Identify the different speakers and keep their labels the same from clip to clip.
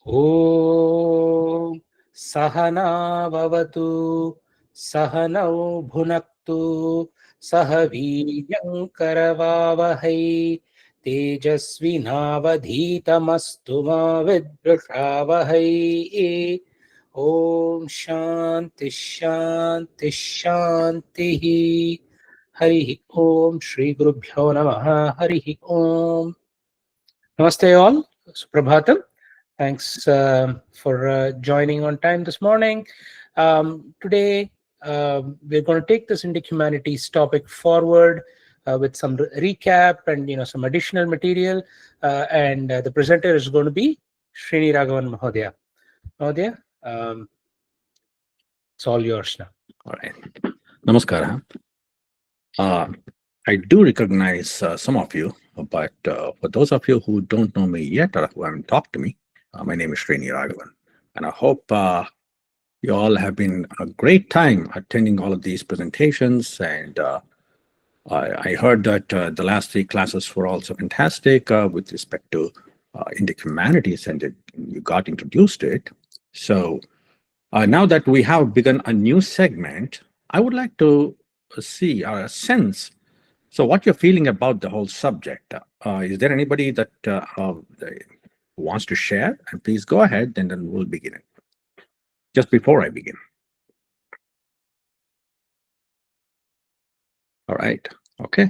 Speaker 1: Om Sahana Vavatu Sahanau Bhunaktu Sahaviryam Karavavahai Tejasvinavadhitamastu ma vidvrishavahai. Om Shanti Shanti Shanti. Hari Om Shri Gurubhyo Namaha. Hari Om. Namaste all. Suprabhatam. Thanks for joining on time this morning. Today, we're going to take this Indic Humanities topic forward with some recap and some additional material. And the presenter is going to be Srini Raghavan Mahodaya. Mahodaya, it's all yours now.
Speaker 2: All right. Namaskara. I do recognize some of you, but for those of you who don't know me yet or who haven't talked to me, my name is Srini Raghavan. And I hope you all have been a great time attending all of these presentations. And I heard that the last 3 classes were also fantastic with respect to Indic Humanities, and you got introduced to it. So now that we have begun a new segment, I would like to see or sense what you're feeling about the whole subject. Is there anybody that wants to share? And please go ahead, and then we'll begin it. Just before I begin. All right. Okay.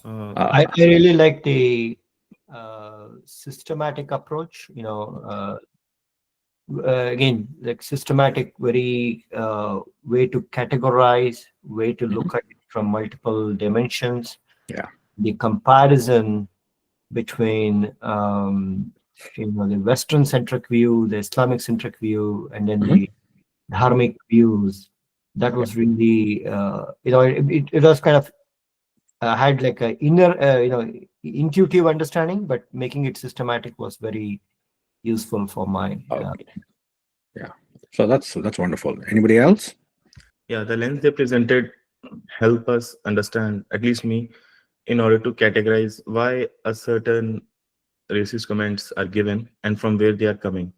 Speaker 3: I really like the systematic approach. Again, like systematic, very way to categorize, way to look at it from multiple dimensions.
Speaker 2: Yeah.
Speaker 3: The comparison between the Western centric view, the Islamic centric view, and then the dharmic views. That was really it was kind of had like a inner intuitive understanding, but making it systematic was very useful for my
Speaker 2: yeah. So that's wonderful. Anybody else?
Speaker 4: Yeah, the lens they presented help us understand, at least me, in order to categorize why a certain racist comments are given and from where they are coming.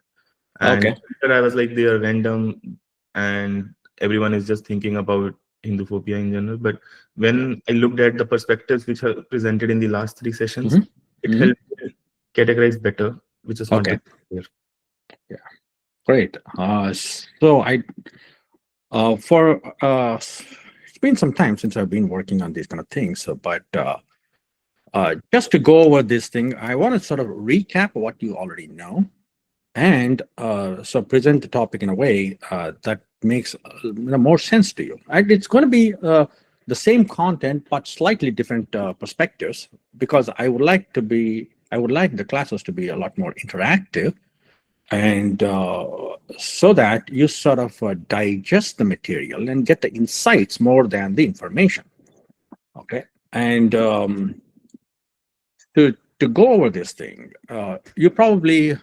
Speaker 4: And
Speaker 2: Okay.
Speaker 4: I was like, they are random and everyone is just thinking about Hinduphobia in general. But when I looked at the perspectives which are presented in the last 3 sessions, it helped me categorize better, which is not
Speaker 2: Okay.
Speaker 4: there.
Speaker 2: Yeah. Great. So it's been some time since I've been working on these kind of things. So, but just to go over this thing, I want to sort of recap what you already know, and so present the topic in a way that makes more sense to you. And it's going to be the same content but slightly different perspectives, because I would like the classes to be a lot more interactive, and so that you sort of digest the material and get the insights more than the information. Okay. And to go over this thing, you probably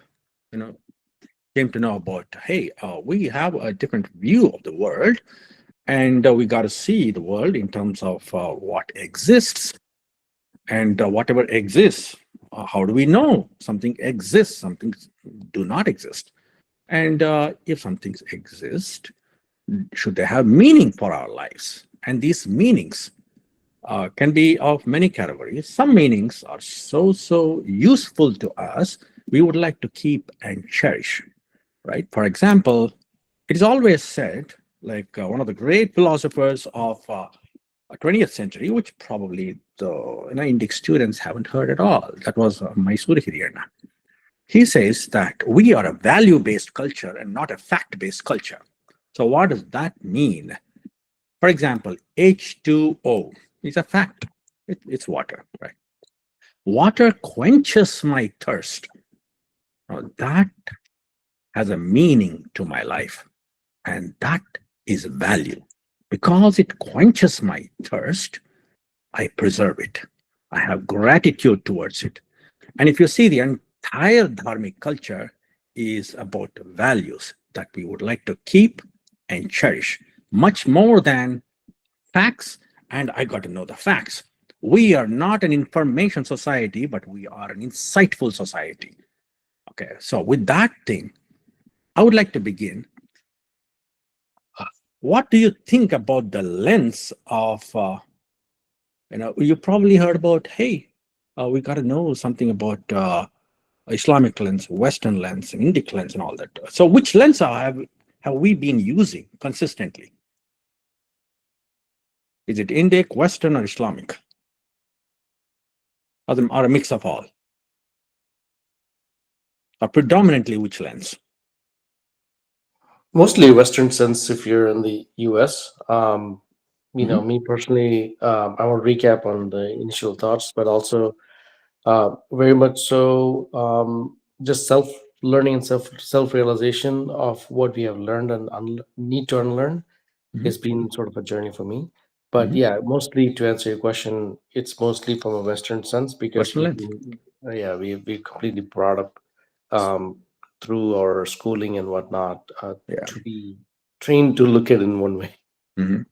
Speaker 2: came to know about, hey, we have a different view of the world, and we got to see the world in terms of what exists, and whatever exists, how do we know something exists, some things do not exist? And if some things exist, should they have meaning for our lives? And these meanings can be of many categories. Some meanings are so useful to us, we would like to keep and cherish, right? For example, it is always said, like one of the great philosophers of 20th century, which probably the Indic students haven't heard at all, that was Mysore Hiriyana. He says that we are a value-based culture and not a fact-based culture. So what does that mean? For example, H2O is a fact. It's water, right? Water quenches my thirst. Now that has a meaning to my life, and that is value. Because it quenches my thirst, I preserve it. I have gratitude towards it. And if you see, the entire dharmic culture is about values that we would like to keep and cherish, much more than facts. And I got to know the facts. We are not an information society, but we are an insightful society. Okay, so with that thing, I would like to begin. What do you think about the lens of, you probably heard about, hey, we got to know something about Islamic lens, Western lens, and Indic lens, and all that. So, which lens have we been using consistently? Is it Indic, Western, or Islamic? Or a mix of all? Or predominantly which lens?
Speaker 1: Mostly Western sense if you're in the US. Me personally, I want to recap on the initial thoughts, but also very much so just self-learning and self-realization of what we have learned and need to unlearn has been sort of a journey for me. But yeah, mostly to answer your question, it's mostly from a Western sense because
Speaker 2: Western lens.
Speaker 1: we completely brought up through our schooling and whatnot
Speaker 2: Yeah.
Speaker 1: to be trained to look at it in one way.
Speaker 2: Mhm.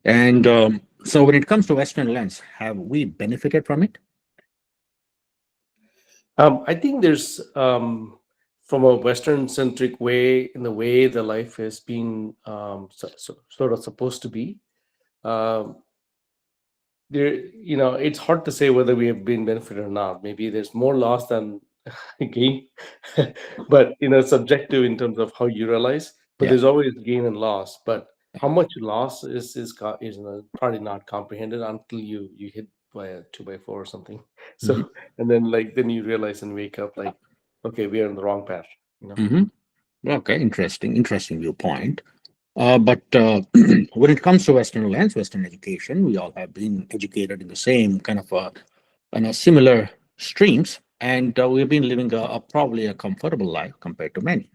Speaker 2: And so when it comes to Western lens, have we benefited from it?
Speaker 1: I think there's from a Western centric way in the way the life has been sort of supposed to be. Um, there, it's hard to say whether we have been benefited or not. Maybe there's more loss than gain, but subjective in terms of how you realize. But
Speaker 2: Yeah.
Speaker 1: there's always gain and loss. But how much loss is probably not comprehended until you hit by a 2x4 or something. So and then you realize and wake up like, okay, we are on the wrong path.
Speaker 2: Okay, interesting viewpoint. But when it comes to Western lens, Western education, we all have been educated in the same kind of similar streams, and we've been living probably a comfortable life compared to many.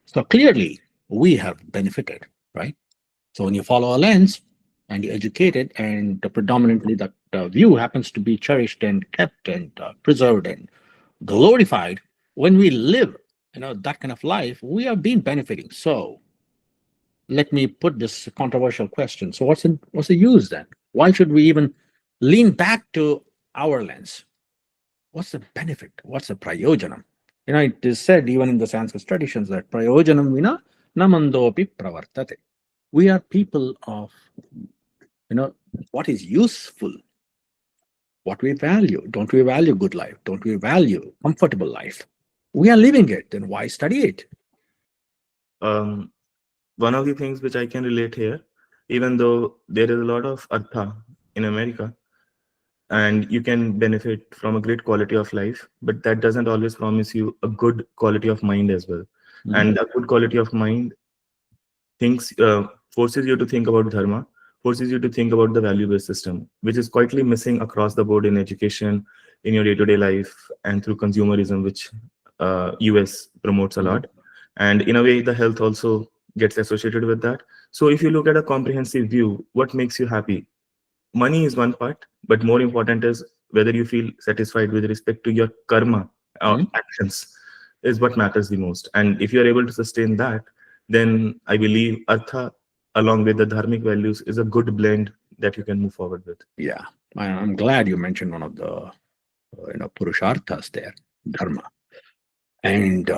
Speaker 2: So clearly, we have benefited, right? So when you follow a lens and you're educated, and predominantly that view happens to be cherished and kept and preserved and glorified, when we live, that kind of life, we have been benefiting. So let me put this controversial question. So what's the use then? Why should we even lean back to our lens? What's the benefit? What's the prayojanam? It is said even in the Sanskrit traditions that prayojanam vina namandopi pravartate. We are people of, what is useful, what we value. Don't we value good life? Don't we value comfortable life? We are living it. Then why study it?
Speaker 4: One of the things which I can relate here, even though there is a lot of artha in America, and you can benefit from a great quality of life, but that doesn't always promise you a good quality of mind as well. And a good quality of mind forces you to think about dharma, forces you to think about the value-based system, which is quietly missing across the board in education, in your day-to-day life, and through consumerism, which US promotes a lot. And in a way, the health also gets associated with that. So if you look at a comprehensive view, what makes you happy? Money is one part, but more important is whether you feel satisfied with respect to your karma or actions is what matters the most. And if you are able to sustain that, then I believe artha along with the dharmic values is a good blend that you can move forward with.
Speaker 2: Yeah, I'm glad you mentioned one of the purusharthas there, dharma. And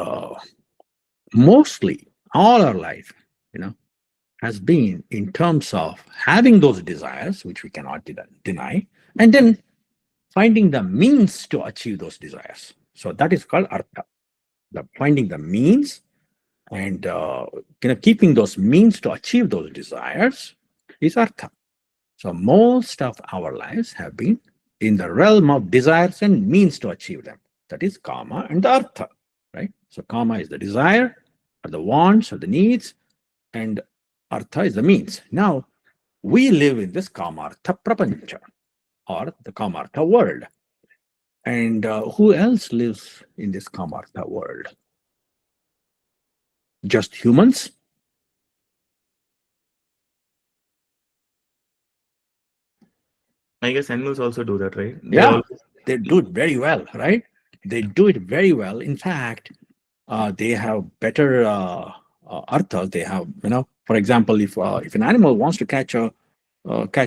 Speaker 2: mostly all our life, has been in terms of having those desires, which we cannot deny, and then finding the means to achieve those desires. So that is called artha. Finding the means and keeping those means to achieve those desires is artha. So most of our lives have been in the realm of desires and means to achieve them. That is kama and the artha, right? So kama is the desire, or the wants, or the needs, and artha is the means. Now, we live in this kamartha prapancha, or the kamartha world. And who else lives in this kamartha world? Just humans?
Speaker 4: I guess animals also do that, right?
Speaker 2: They do it very well, right? They do it very well. In fact, they have better artha. They have, for example, if an animal wants to catch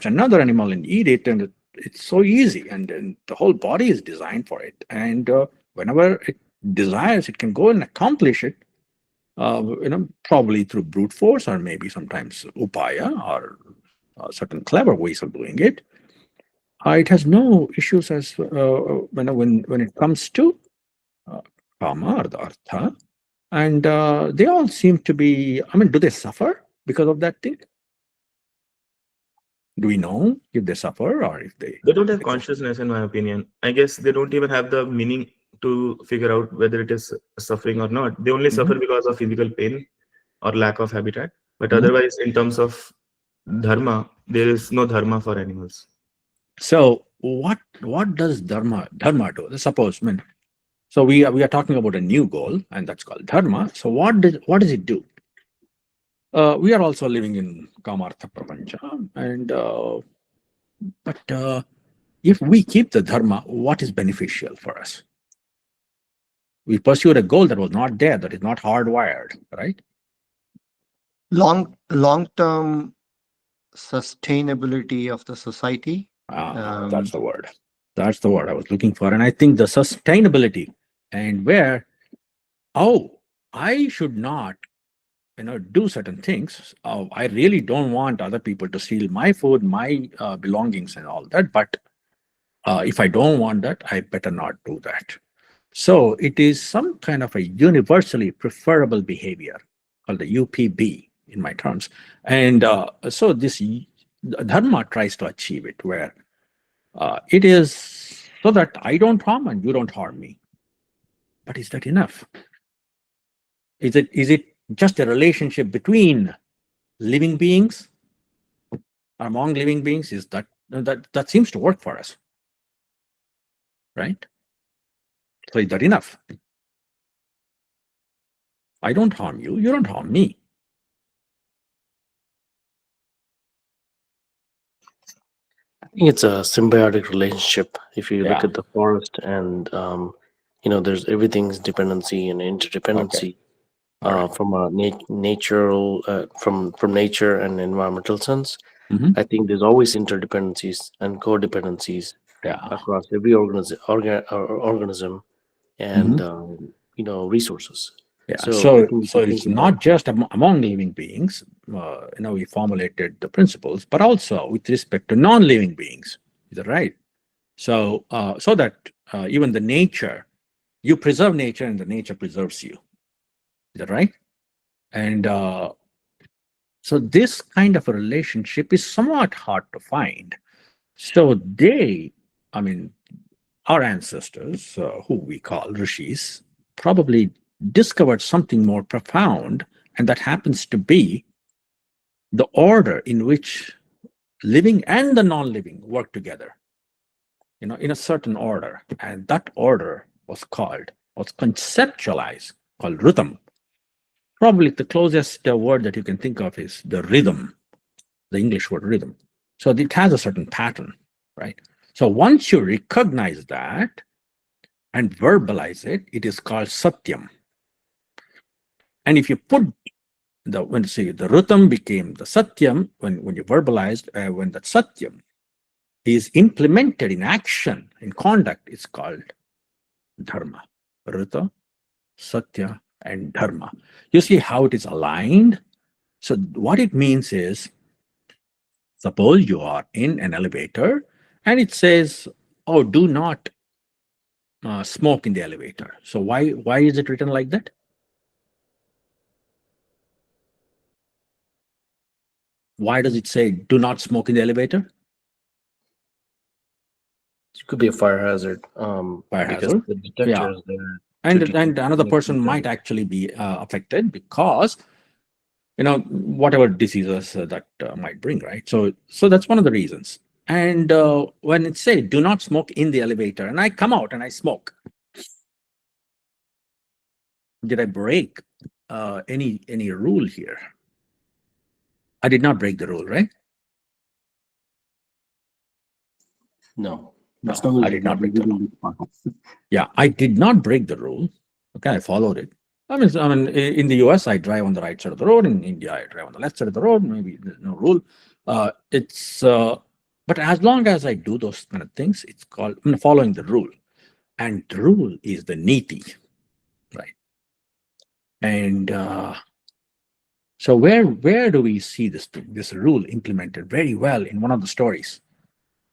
Speaker 2: another animal and eat it, and it's so easy, and the whole body is designed for it. And whenever desires, it can go and accomplish it, probably through brute force or maybe sometimes upaya or certain clever ways of doing it. It has no issues as when it comes to karma or the artha, and they all seem to be. I mean, do they suffer because of that thing? Do we know if they suffer or if they?
Speaker 4: They don't have consciousness, in my opinion. I guess they don't even have the meaning to figure out whether it is suffering or not. They only suffer because of physical pain or lack of habitat. But otherwise, in terms of dharma, there is no dharma for animals.
Speaker 2: So what does dharma do? Suppose, so we are talking about a new goal, and that's called dharma. So what does it do? We are also living in kamartha prapancha, and but if we keep the dharma, what is beneficial for us? We pursued a goal that was not there, that is not hardwired, right?
Speaker 3: Long-term sustainability of the society.
Speaker 2: That's the word. That's the word I was looking for. And I think the sustainability and where, I should not, do certain things. I really don't want other people to steal my food, my belongings and all that. But if I don't want that, I better not do that. So it is some kind of a universally preferable behavior called the UPB in my terms. And so this dharma tries to achieve it, where it is so that I don't harm and you don't harm me. But is that enough? Is it just a relationship between living beings, among living beings? Is that seems to work for us, right? So is that enough? I don't harm you, you don't harm me.
Speaker 5: I think it's a symbiotic relationship. If you look at the forest, and there's everything's dependency and interdependency. From a natural, from nature and environmental sense. I think there's always interdependencies and codependencies across every organism and resources.
Speaker 2: So it's not just among living beings. We formulated the principles, but also with respect to non-living beings. Is that right? So so that even the nature, you preserve nature and the nature preserves you. Is that right? And so this kind of a relationship is somewhat hard to find. So our ancestors, who we call rishis, probably discovered something more profound, and that happens to be the order in which living and the non-living work together, in a certain order. And that order was conceptualized, called rhythm. Probably the closest word that you can think of is the rhythm, the English word rhythm. So it has a certain pattern, right? So once you recognize that and verbalize it, it is called satyam. And if you put the rhythm became the satyam, when you verbalized, when that satyam is implemented in action, in conduct, it's called dharma. Rita, satya, and dharma. You see how it is aligned? So what it means is, suppose you are in an elevator and it says, do not smoke in the elevator. So why is it written like that? Why does it say do not smoke in the elevator?
Speaker 5: It could be a fire hazard.
Speaker 2: Hazard.
Speaker 5: The detector is there.
Speaker 2: And another person might actually be affected because, whatever diseases that might bring, right? So that's one of the reasons. And when it says do not smoke in the elevator, and I come out and I smoke, did I break any rule here? I did not break the rule, right?
Speaker 5: No,
Speaker 2: I did not break the rule. Yeah, I did not break the rule. Okay, I followed it. I mean, in the US, I drive on the right side of the road. In India, I drive on the left side of the road. Maybe there's no rule. But as long as I do those kind of things, it's called following the rule. And the rule is the niti. And so where do we see this rule implemented very well in one of the stories,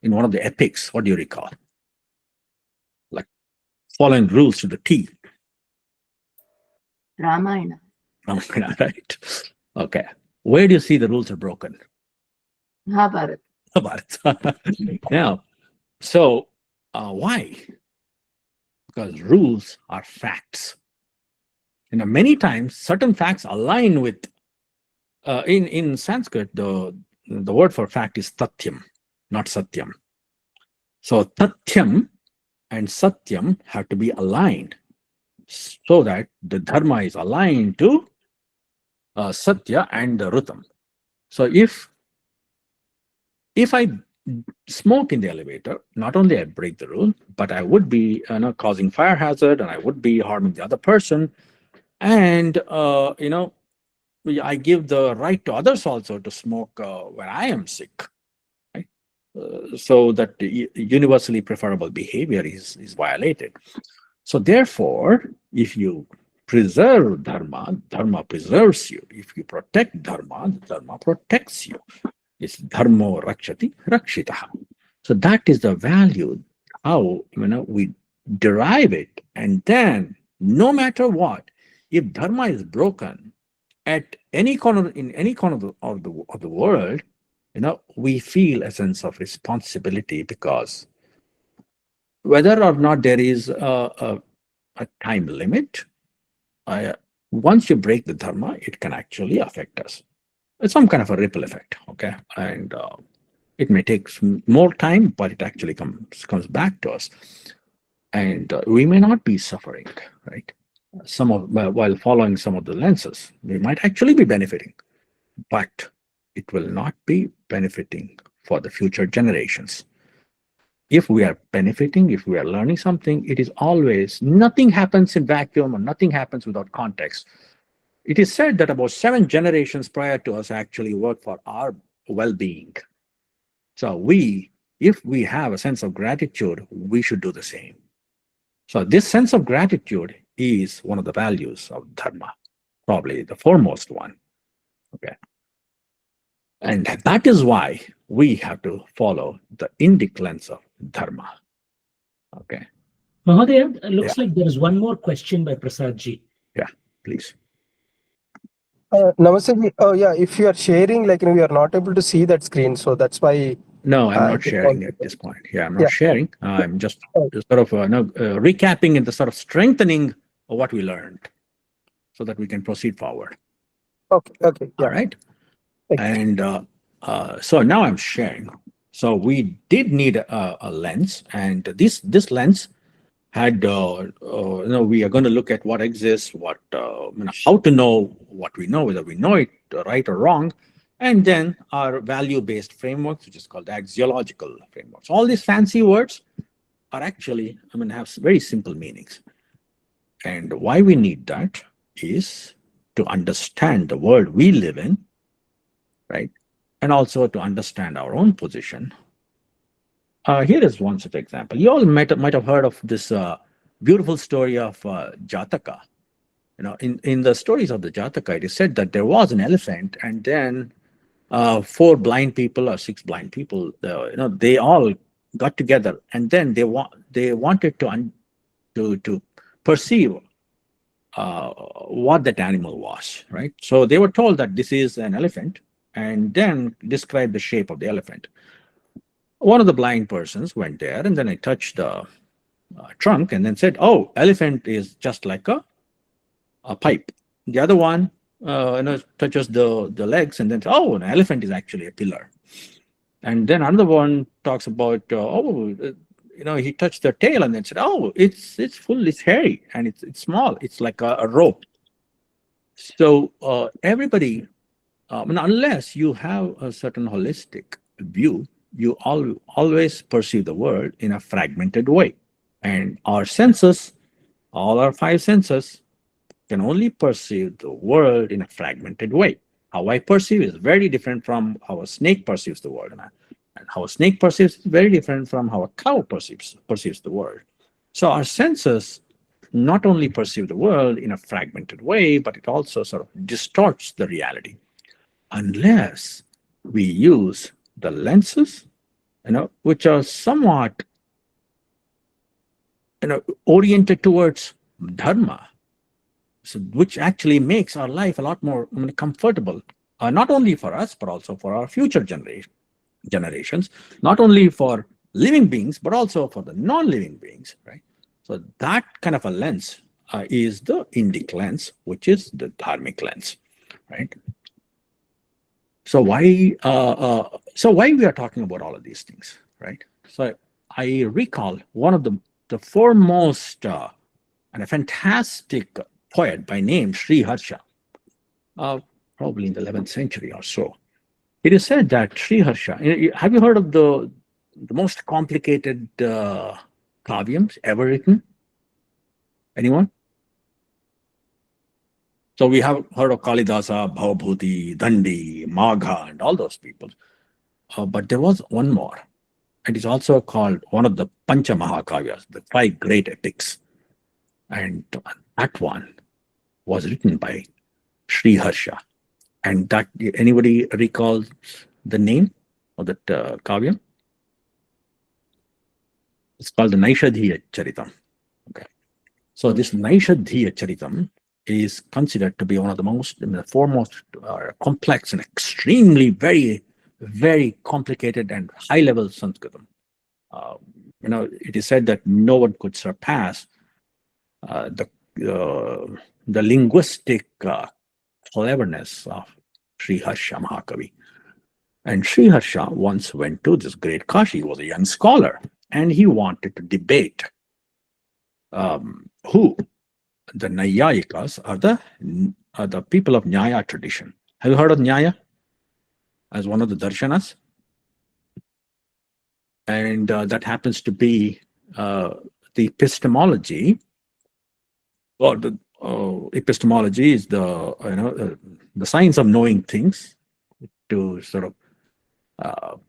Speaker 2: in one of the epics? What do you recall? Like following rules to the T.
Speaker 6: Ramayana.
Speaker 2: Right. Okay. Where do you see the rules are broken?
Speaker 6: Mahabharata.
Speaker 2: About it. Now, so why? Because rules are facts. Many times certain facts align with in Sanskrit, the word for fact is tatyam, not satyam. So tatyam and satyam have to be aligned so that the dharma is aligned to satya and the rutam. So if I smoke in the elevator, not only I break the rule, but I would be causing fire hazard, and I would be harming the other person, and I give the right to others also to smoke when I am sick, right? So that the universally preferable behavior is violated. So therefore, if you preserve dharma, dharma preserves you. If you protect dharma, dharma protects you. It's dharmo rakshati rakshitaha. So that is the value, how we derive it. And then no matter what, if dharma is broken at any corner, in any corner of the world, we feel a sense of responsibility, because whether or not there is a time limit, once you break the dharma, it can actually affect us. It's some kind of a ripple effect, okay? And it may take more time, but it actually comes back to us. And we may not be suffering, right? While following some of the lenses, we might actually be benefiting, but it will not be benefiting for the future generations. If we are benefiting, if we are learning something, it is always, nothing happens in vacuum, or nothing happens without context. It is said that about 7 generations prior to us actually worked for our well-being. So if we have a sense of gratitude, we should do the same. So this sense of gratitude is one of the values of dharma, probably the foremost one. Okay. And that is why we have to follow the Indic lens of dharma. Okay.
Speaker 1: Mahodaya, it looks like there is one more question by Prasad ji.
Speaker 2: Yeah, please.
Speaker 7: Namaste ji. Oh yeah, if you are sharing, we are not able to see that screen, so that's why.
Speaker 2: No, I'm not sharing at this point. Yeah, I'm not sharing. I'm just sort of recapping and the sort of strengthening of what we learned, so that we can proceed forward.
Speaker 7: Okay. Yeah.
Speaker 2: All right. And so now I'm sharing. So we did need a lens, and this lens had we are going to look at what exists, how to know what we know, whether we know it right or wrong, and then our value-based frameworks, which is called axiological frameworks. All these fancy words are actually have very simple meanings. And why we need that is to understand the world we live in, right? And also to understand our own position. Here is one such example. You all might have heard of this beautiful story of Jataka. In the stories of the Jataka, it is said that there was an elephant, and then 4 blind people or 6 blind people, they all got together, and then they wanted to perceive what that animal was, right? So they were told that this is an elephant, and then describe the shape of the elephant. One of the blind persons went there, and then I touched the trunk, and then said, "Oh, elephant is just like a pipe." The other one touches the legs, and then, "Oh, an elephant is actually a pillar." And then another one talks about, he touched the tail, and then said, "Oh, it's full, it's hairy, and it's small, it's like a rope." So everybody, unless you have a certain holistic view, you always perceive the world in a fragmented way. And our senses, all our 5 senses, can only perceive the world in a fragmented way. How I perceive is very different from how a snake perceives the world. And how a snake perceives is very different from how a cow perceives the world. So our senses not only perceive the world in a fragmented way, but it also sort of distorts the reality unless we use the lenses, which are somewhat, oriented towards dharma, so which actually makes our life a lot more comfortable, not only for us, but also for our future generations, not only for living beings, but also for the non-living beings, right? So that kind of a lens is the Indic lens, which is the dharmic lens, right? So why we are talking about all of these things, right? So I recall one of the foremost and a fantastic poet by name Sri Harsha, probably in the 11th century or so. It is said that Sri Harsha, have you heard of the most complicated kavyams ever written? Anyone? So we have heard of Kalidasa, Bhavabhuti, Dandi, Magha, and all those people. But there was one more. It is also called one of the Pancha Mahakavyas, the 5 great epics. And that one was written by Sri Harsha. And that, anybody recalls the name of that kavyam? It's called the Naishadhiya Charitam. Okay. So this Naishadhiya Charitam is considered to be one of the most, the foremost complex and extremely very, very complicated and high-level Sanskritam. It is said that no one could surpass the linguistic cleverness of Sri Harsha Mahakavi. And Sri Harsha once went to this great Kashi. He was a young scholar, and he wanted to debate who the Nayayikas are the people of Nyaya tradition. Have you heard of Nyaya as one of the darshanas? And that happens to be the epistemology. Or the epistemology is the science of knowing things, to sort of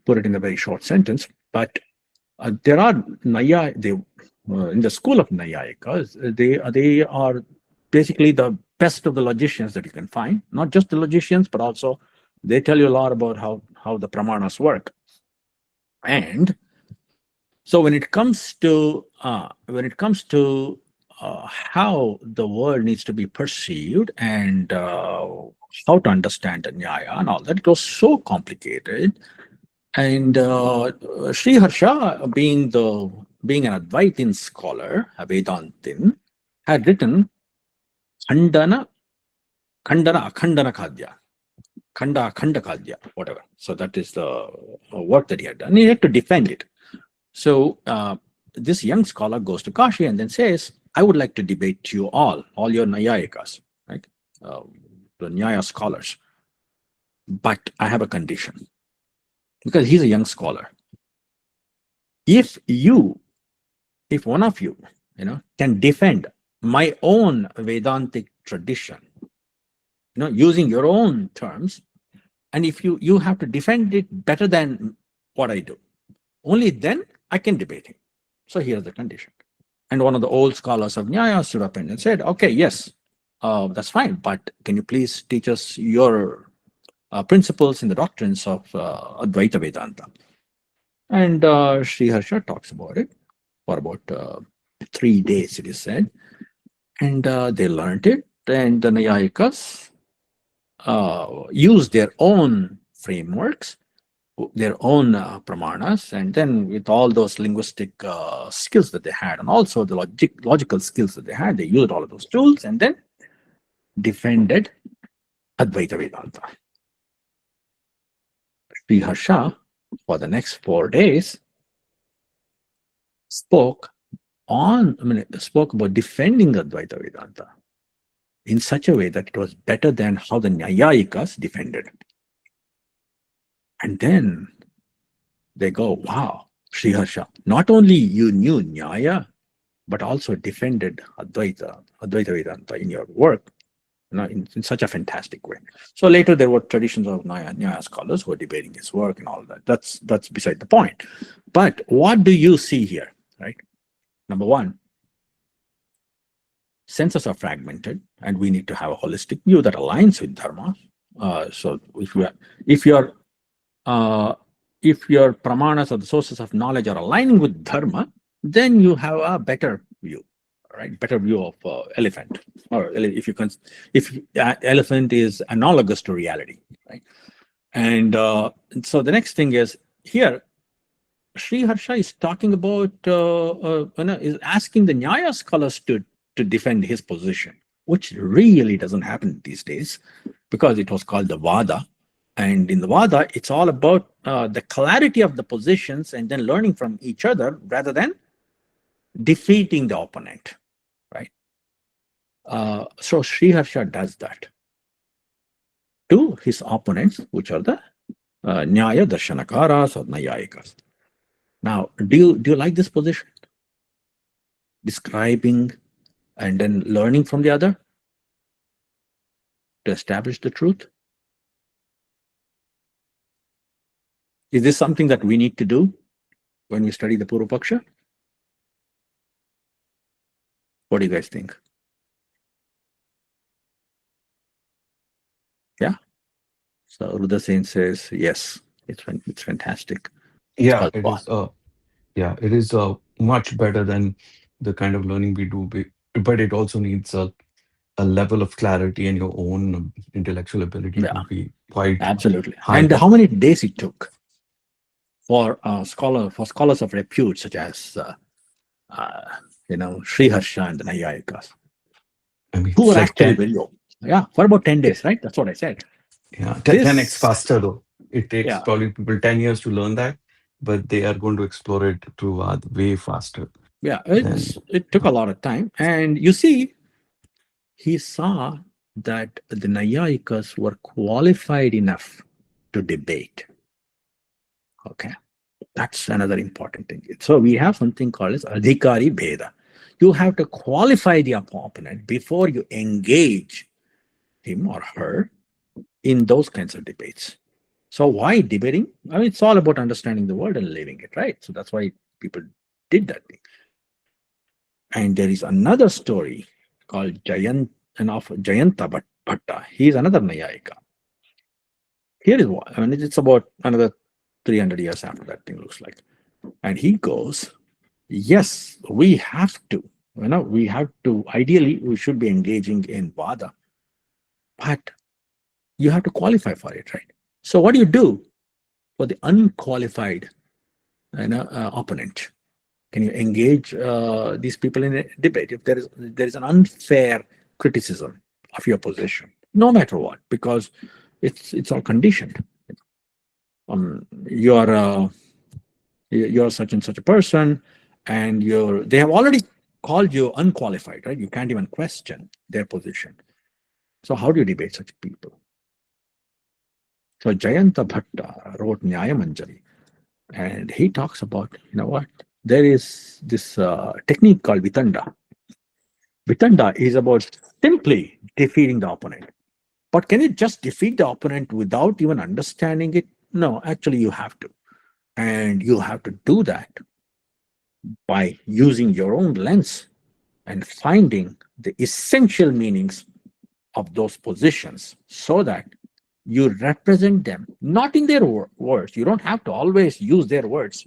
Speaker 2: put it in a very short sentence. But there are in the school of Nayayikas, they are basically the best of the logicians that you can find. Not just the logicians, but also they tell you a lot about how the pramanas work. And so when it comes to how the world needs to be perceived and how to understand the Nyaya and all that, it was so complicated. And Sri Harsha, being an Advaitin scholar, a Vedantin, had written Khandana Kadya, Khanda Kadya, whatever. So that is the work that he had done. He had to defend it. So this young scholar goes to Kashi and then says, I would like to debate you all your Nayayikas, right? The Nyaya scholars. But I have a condition. Because he's a young scholar. If one of you, can defend my own Vedantic tradition, using your own terms, and if you have to defend it better than what I do, only then I can debate him. So here's the condition. And one of the old scholars of Nyaya stood up and said, okay, yes, that's fine, but can you please teach us your principles in the doctrines of Advaita Vedanta? And Sri Harsha talks about it for about 3 days, it is said. And they learned it, and the Nayayikas used their own frameworks, their own pramanas, and then with all those linguistic skills that they had, and also the logical skills that they had, they used all of those tools and then defended Advaita Vedanta. Sri Harsha, for the next 4 days, spoke about defending Advaita Vedanta in such a way that it was better than how the Nayayikas defended. And then they go, wow, Sri Harsha, not only you knew Nyaya, but also defended Advaita Vedanta in your work, in such a fantastic way. So later there were traditions of Nyaya scholars who were debating his work and all that. That's beside the point. But what do you see here, right? Number one, senses are fragmented, and we need to have a holistic view that aligns with dharma. So if your pramanas or the sources of knowledge are aligning with dharma, then you have a better view, right? Better view of elephant, or if elephant is analogous to reality, right? And so the next thing is here, Sri Harsha is talking about, is asking the Nyaya scholars to defend his position, which really doesn't happen these days, because it was called the Vada. And in the Vada, it's all about the clarity of the positions and then learning from each other rather than defeating the opponent, right? So Sri Harsha does that to his opponents, which are the Nyaya Darshanakaras or Nayayikas. Now, do you like this position? Describing and then learning from the other to establish the truth? Is this something that we need to do when we study the Purva Paksha? What do you guys think? Yeah. So Rudasen says yes. It's fantastic.
Speaker 8: Yeah, it is. Yeah, it is much better than the kind of learning we do, but it also needs a level of clarity and your own intellectual ability to be quite
Speaker 2: absolutely
Speaker 8: high.
Speaker 2: And how many days it took for scholars of repute such as Sri Harsha and the Nayayikas,
Speaker 8: I mean,
Speaker 2: who were
Speaker 8: like
Speaker 2: actually very low. Yeah, for about 10 days, right? That's what I said.
Speaker 8: Yeah, 10x faster though. It takes probably people 10 years to learn that, but they are going to explore it through way faster.
Speaker 2: Yeah, it took a lot of time. And you see, he saw that the Nayayikas were qualified enough to debate. Okay, that's another important thing. So we have something called as Adhikari Bheda. You have to qualify the opponent before you engage him or her in those kinds of debates. So why debating? I mean, it's all about understanding the world and living it, right? So that's why people did that thing. And there is another story called Jayanta Bhatta. He is another Nayayika. Here is what, I mean, it's about another 300 years after that thing looks like. And he goes, yes, we have to, ideally, we should be engaging in Vada, but you have to qualify for it, right? So what do you do for the unqualified opponent? Can you engage these people in a debate if there is an unfair criticism of your position, no matter what, because it's all conditioned. You're such and such a person, and they have already called you unqualified, right? You can't even question their position. So how do you debate such people? So Jayanta Bhatta wrote Nyaya Manjari, and he talks about, there is this technique called Vitanda. Vitanda is about simply defeating the opponent. But can you just defeat the opponent without even understanding it? No, actually you have to. And you have to do that by using your own lens and finding the essential meanings of those positions so that you represent them, not in their words. You don't have to always use their words,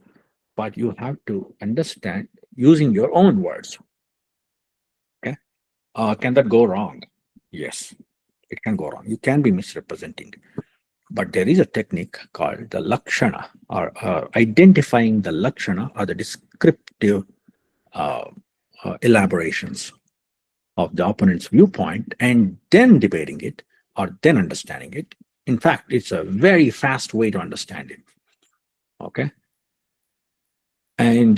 Speaker 2: but you have to understand using your own words. Okay. Can that go wrong? Yes, it can go wrong. You can be misrepresenting. But there is a technique called the Lakshana, or identifying the Lakshana or the descriptive elaborations of the opponent's viewpoint and then debating it or then understanding it. In fact, it's a very fast way to understand it. Okay. And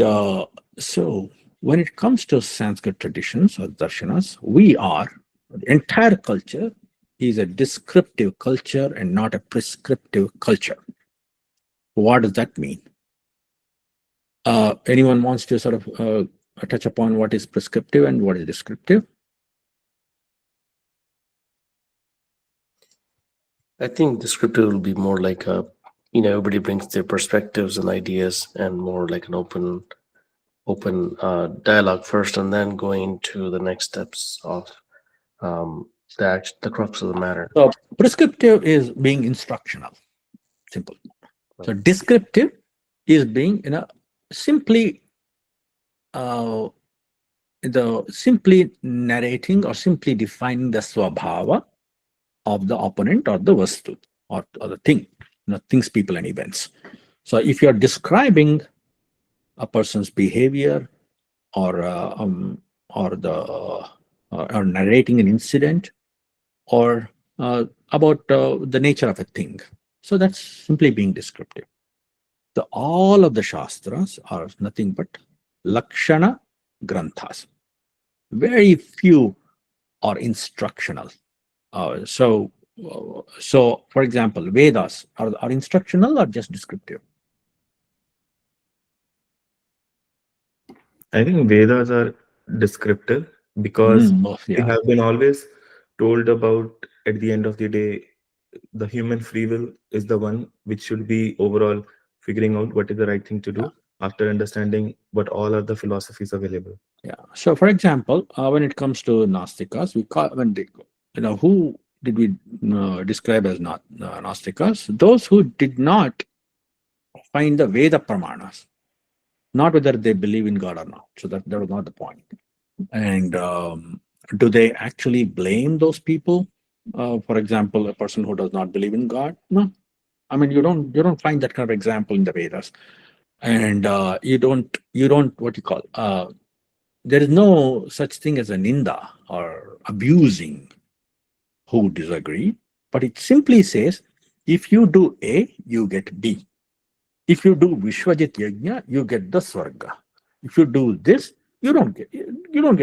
Speaker 2: so when it comes to Sanskrit traditions or darshanas, the entire culture is a descriptive culture and not a prescriptive culture. What does that mean? Anyone wants to sort of touch upon what is prescriptive and what is descriptive?
Speaker 5: I think descriptive will be more like everybody brings their perspectives and ideas, and more like an open open dialogue first, and then going into the next steps of the crux of the matter.
Speaker 2: So prescriptive is being instructional, simple. So descriptive is being, simply simply narrating or simply defining the swabhava of the opponent or the vastu or the thing, things, people, and events. So if you're describing a person's behavior or narrating an incident or about the nature of a thing, so that's simply being descriptive. All of the shastras are nothing but lakshana granthas. Very few are instructional. So for example, Vedas are instructional or just descriptive?
Speaker 4: I think Vedas are descriptive because we have been always told about, at the end of the day, the human free will is the one which should be overall figuring out what is the right thing to do after understanding what all are the philosophies available.
Speaker 2: Yeah. So, for example, when it comes to Nastikas, who did we describe as not Nastikas? Those who did not find the Veda Pramanas, not whether they believe in God or not. So that was not the point. And do they actually blame those people? For example, a person who does not believe in God? No. I mean, you don't find that kind of example in the Vedas. And you don't what you call there is no such thing as a ninda or abusing who disagree, but it simply says if you do A, you get B. If you do Vishwajit Yajna, you get the Swarga. If you do this, you don't get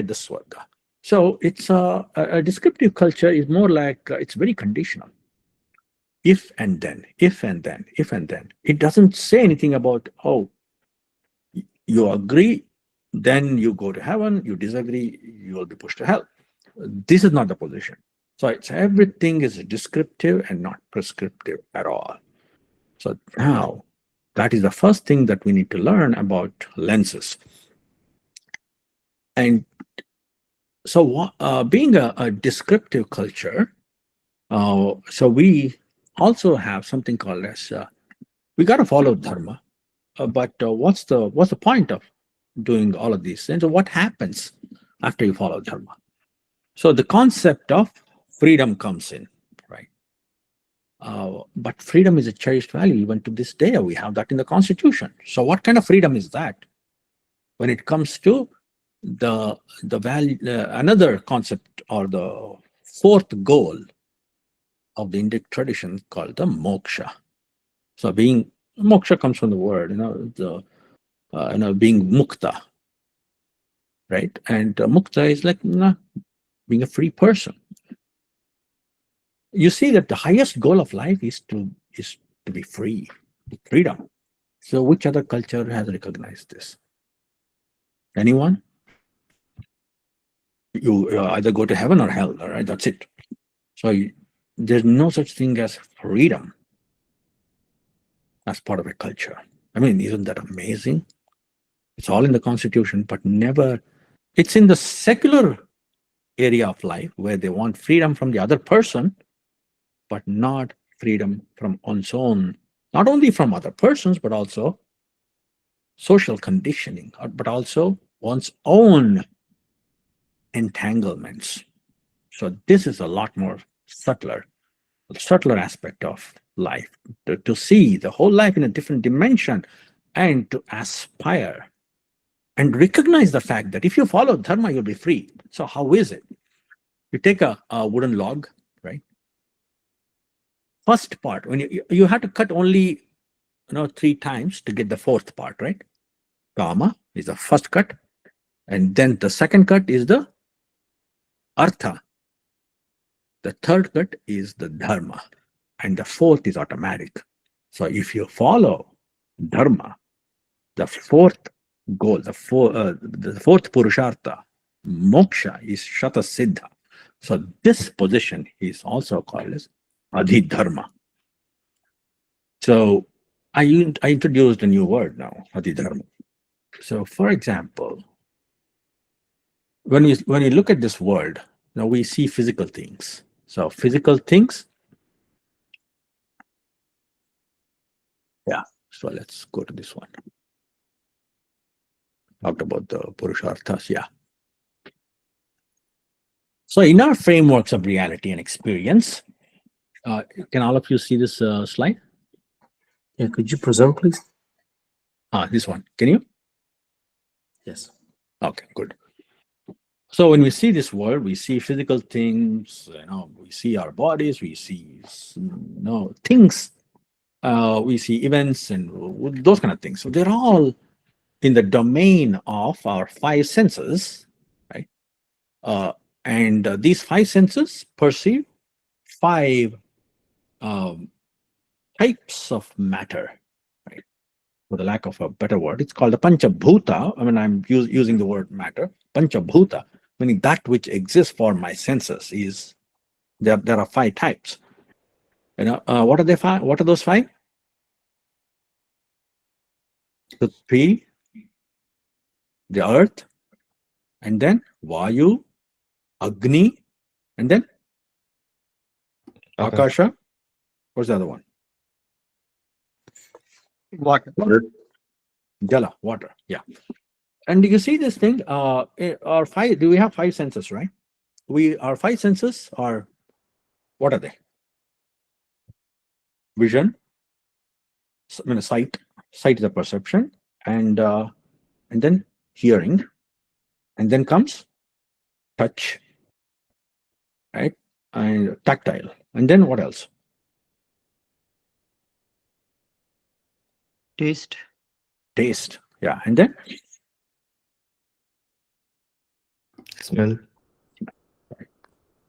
Speaker 2: the Swarga. So it's a descriptive culture is more like it's very conditional. If and then, if and then, if and then. It doesn't say anything about, oh, you agree, then you go to heaven, you disagree, you will be pushed to hell. This is not the position. So everything is descriptive and not prescriptive at all. So now, that is the first thing that we need to learn about lenses. And so being a descriptive culture, so we also have something called as, we got to follow dharma, but what's the point of doing all of these things? So what happens after you follow dharma? So the concept of freedom comes in, right? But freedom is a cherished value even to this day. We have that in the Constitution. So what kind of freedom is that? When it comes to the value, another concept or the fourth goal of the Indic tradition called the moksha. So moksha comes from the word, being mukta, right? And mukta is like being a free person. You see that the highest goal of life is to be free, freedom. So which other culture has recognized this? Anyone? You either go to heaven or hell, all right? That's it. So there's no such thing as freedom as part of a culture. I mean, isn't that amazing? It's all in the Constitution, but never, it's in the secular area of life where they want freedom from the other person, but not freedom from one's own, not only from other persons, but also social conditioning, but also one's own entanglements. So this is a lot more subtler aspect of life, to see the whole life in a different dimension and to aspire and recognize the fact that if you follow dharma, you'll be free. So how is it? You take a wooden log, right? First part, when you have to cut only 3 times to get the fourth part, right? Kama is the first cut, and then the second cut is the artha. The third cut is the dharma, and the fourth is automatic. So if you follow dharma, the fourth goal, the fourth purushartha, moksha, is shata siddha. So this position is also called as adhidharma. So I introduced a new word now, adhidharma. So, for example, when you look at this world, now we see physical things. So, physical things. Yeah. So let's go to this one. Talked about the Purusharthas. Yeah. So, in our frameworks of reality and experience, can all of you see this slide?
Speaker 5: Yeah, could you present, please?
Speaker 2: This one. Can you?
Speaker 5: Yes.
Speaker 2: Okay, good. So when we see this world, we see physical things. We see our bodies. We see things. We see events and those kind of things. So they're all in the domain of our five senses, right? And these five senses perceive five types of matter, right? For the lack of a better word, it's called the Panchabhuta. I mean, I'm using the word matter. Panchabhuta, meaning that which exists for my senses, is there are five types. What are they five? What are those five? The tree, the earth, and then Vayu, Agni, and then Akasha. What's the other one?
Speaker 7: Water.
Speaker 2: Jala, water. Yeah. And you see this thing, our five, do we have five senses, right? Our five senses are, what are they? Vision, sight is a perception, and then hearing, and then comes touch, right? And tactile. And then what else?
Speaker 7: Taste.
Speaker 2: Taste. Yeah. And then
Speaker 4: Smell.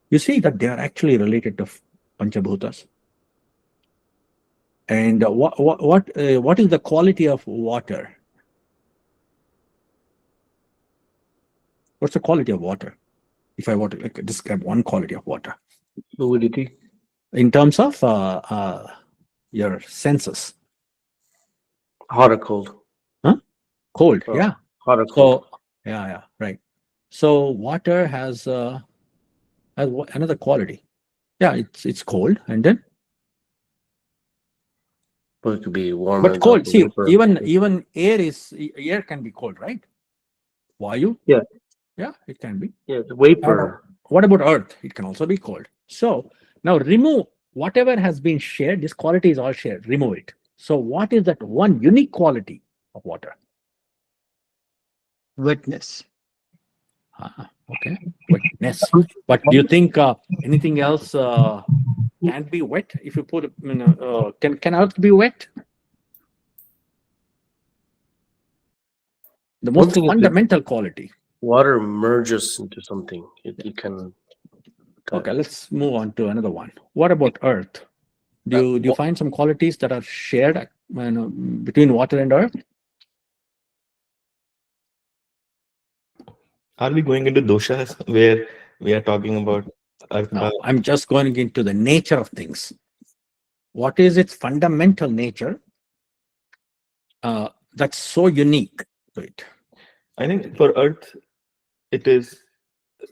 Speaker 2: you see that they are actually related to Panchabhutas. And what is the quality of water? What's the quality of water? If I want to describe one quality of water,
Speaker 5: Fluidity.
Speaker 2: in terms of your senses.
Speaker 5: Hot or cold?
Speaker 2: Cold.
Speaker 5: Oh,
Speaker 2: Yeah.
Speaker 5: Hot or cold.
Speaker 2: So yeah, right. So water has another quality. Yeah, it's cold, and then
Speaker 5: But it could be warm.
Speaker 2: but cold. See,
Speaker 5: vapor.
Speaker 2: even air can be cold, right? Vayu.
Speaker 5: Yeah.
Speaker 2: Yeah, it can be.
Speaker 5: Yeah, it's vapor.
Speaker 2: What about earth? It can also be cold. So now remove whatever has been shared. This quality is all shared. Remove it. So what is that one unique quality of water?
Speaker 7: Wetness.
Speaker 2: Okay, wetness. But do you think anything else can be wet? If you put, can earth be wet? The
Speaker 5: One
Speaker 2: most
Speaker 5: thing is that
Speaker 2: fundamental quality.
Speaker 5: water merges into something. It can.
Speaker 2: Okay, let's move on to another one. What about earth? Do you find some qualities that are shared between water and earth?
Speaker 4: Are we going into doshas where we are talking about earth?
Speaker 2: No, I'm just going into the nature of things. What is its fundamental nature that's so unique to it?
Speaker 4: I think for earth, it is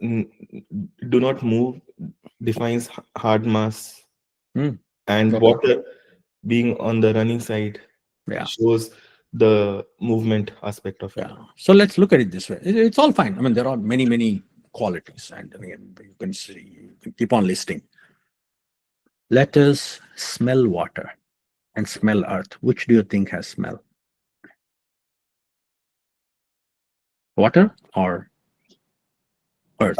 Speaker 4: do not move, defines hard mass, and
Speaker 2: Okay.
Speaker 4: water being on the running side shows the movement aspect of it.
Speaker 2: Yeah. So let's look at it this way. It's all fine. I mean, there are many qualities, and again, you can see, you can keep on listing. Let us smell water and smell earth. Which do you think has smell? Water or earth?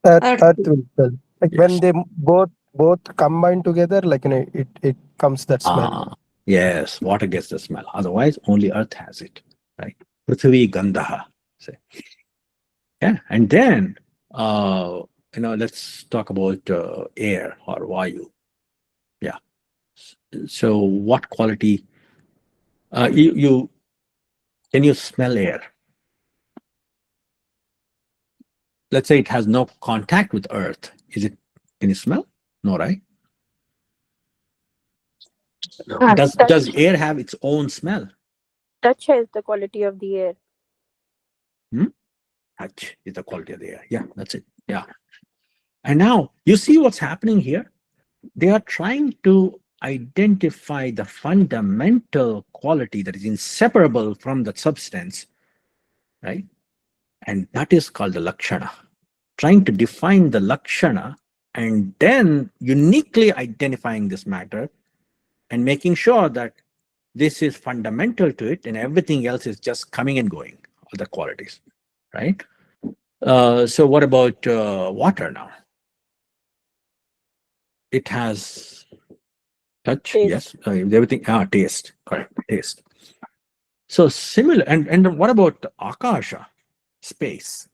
Speaker 7: Earth will smell. Like
Speaker 2: Yes.
Speaker 7: when they both combine together, like it comes that smell.
Speaker 2: Yes, water gets the smell. Otherwise, only earth has it, right? Prithvi Gandaha. Say. Yeah, and then let's talk about air or Vayu. Yeah. So, what quality? Can you smell air? Let's say it has no contact with earth. Can you smell? No, right?
Speaker 5: No.
Speaker 2: Does air have its own smell?
Speaker 9: Touch has the quality of the air.
Speaker 2: Touch is the quality of the air. Yeah, that's it. Yeah. And now you see what's happening here? They are trying to identify the fundamental quality that is inseparable from the substance, right? And that is called the lakshana. Trying to define the lakshana and then uniquely identifying this matter and making sure that this is fundamental to it and everything else is just coming and going, all the qualities, right? So what about water now? It has touch,
Speaker 9: Taste.
Speaker 2: yes, everything, taste, correct, taste. So similar, and what about akasha, space?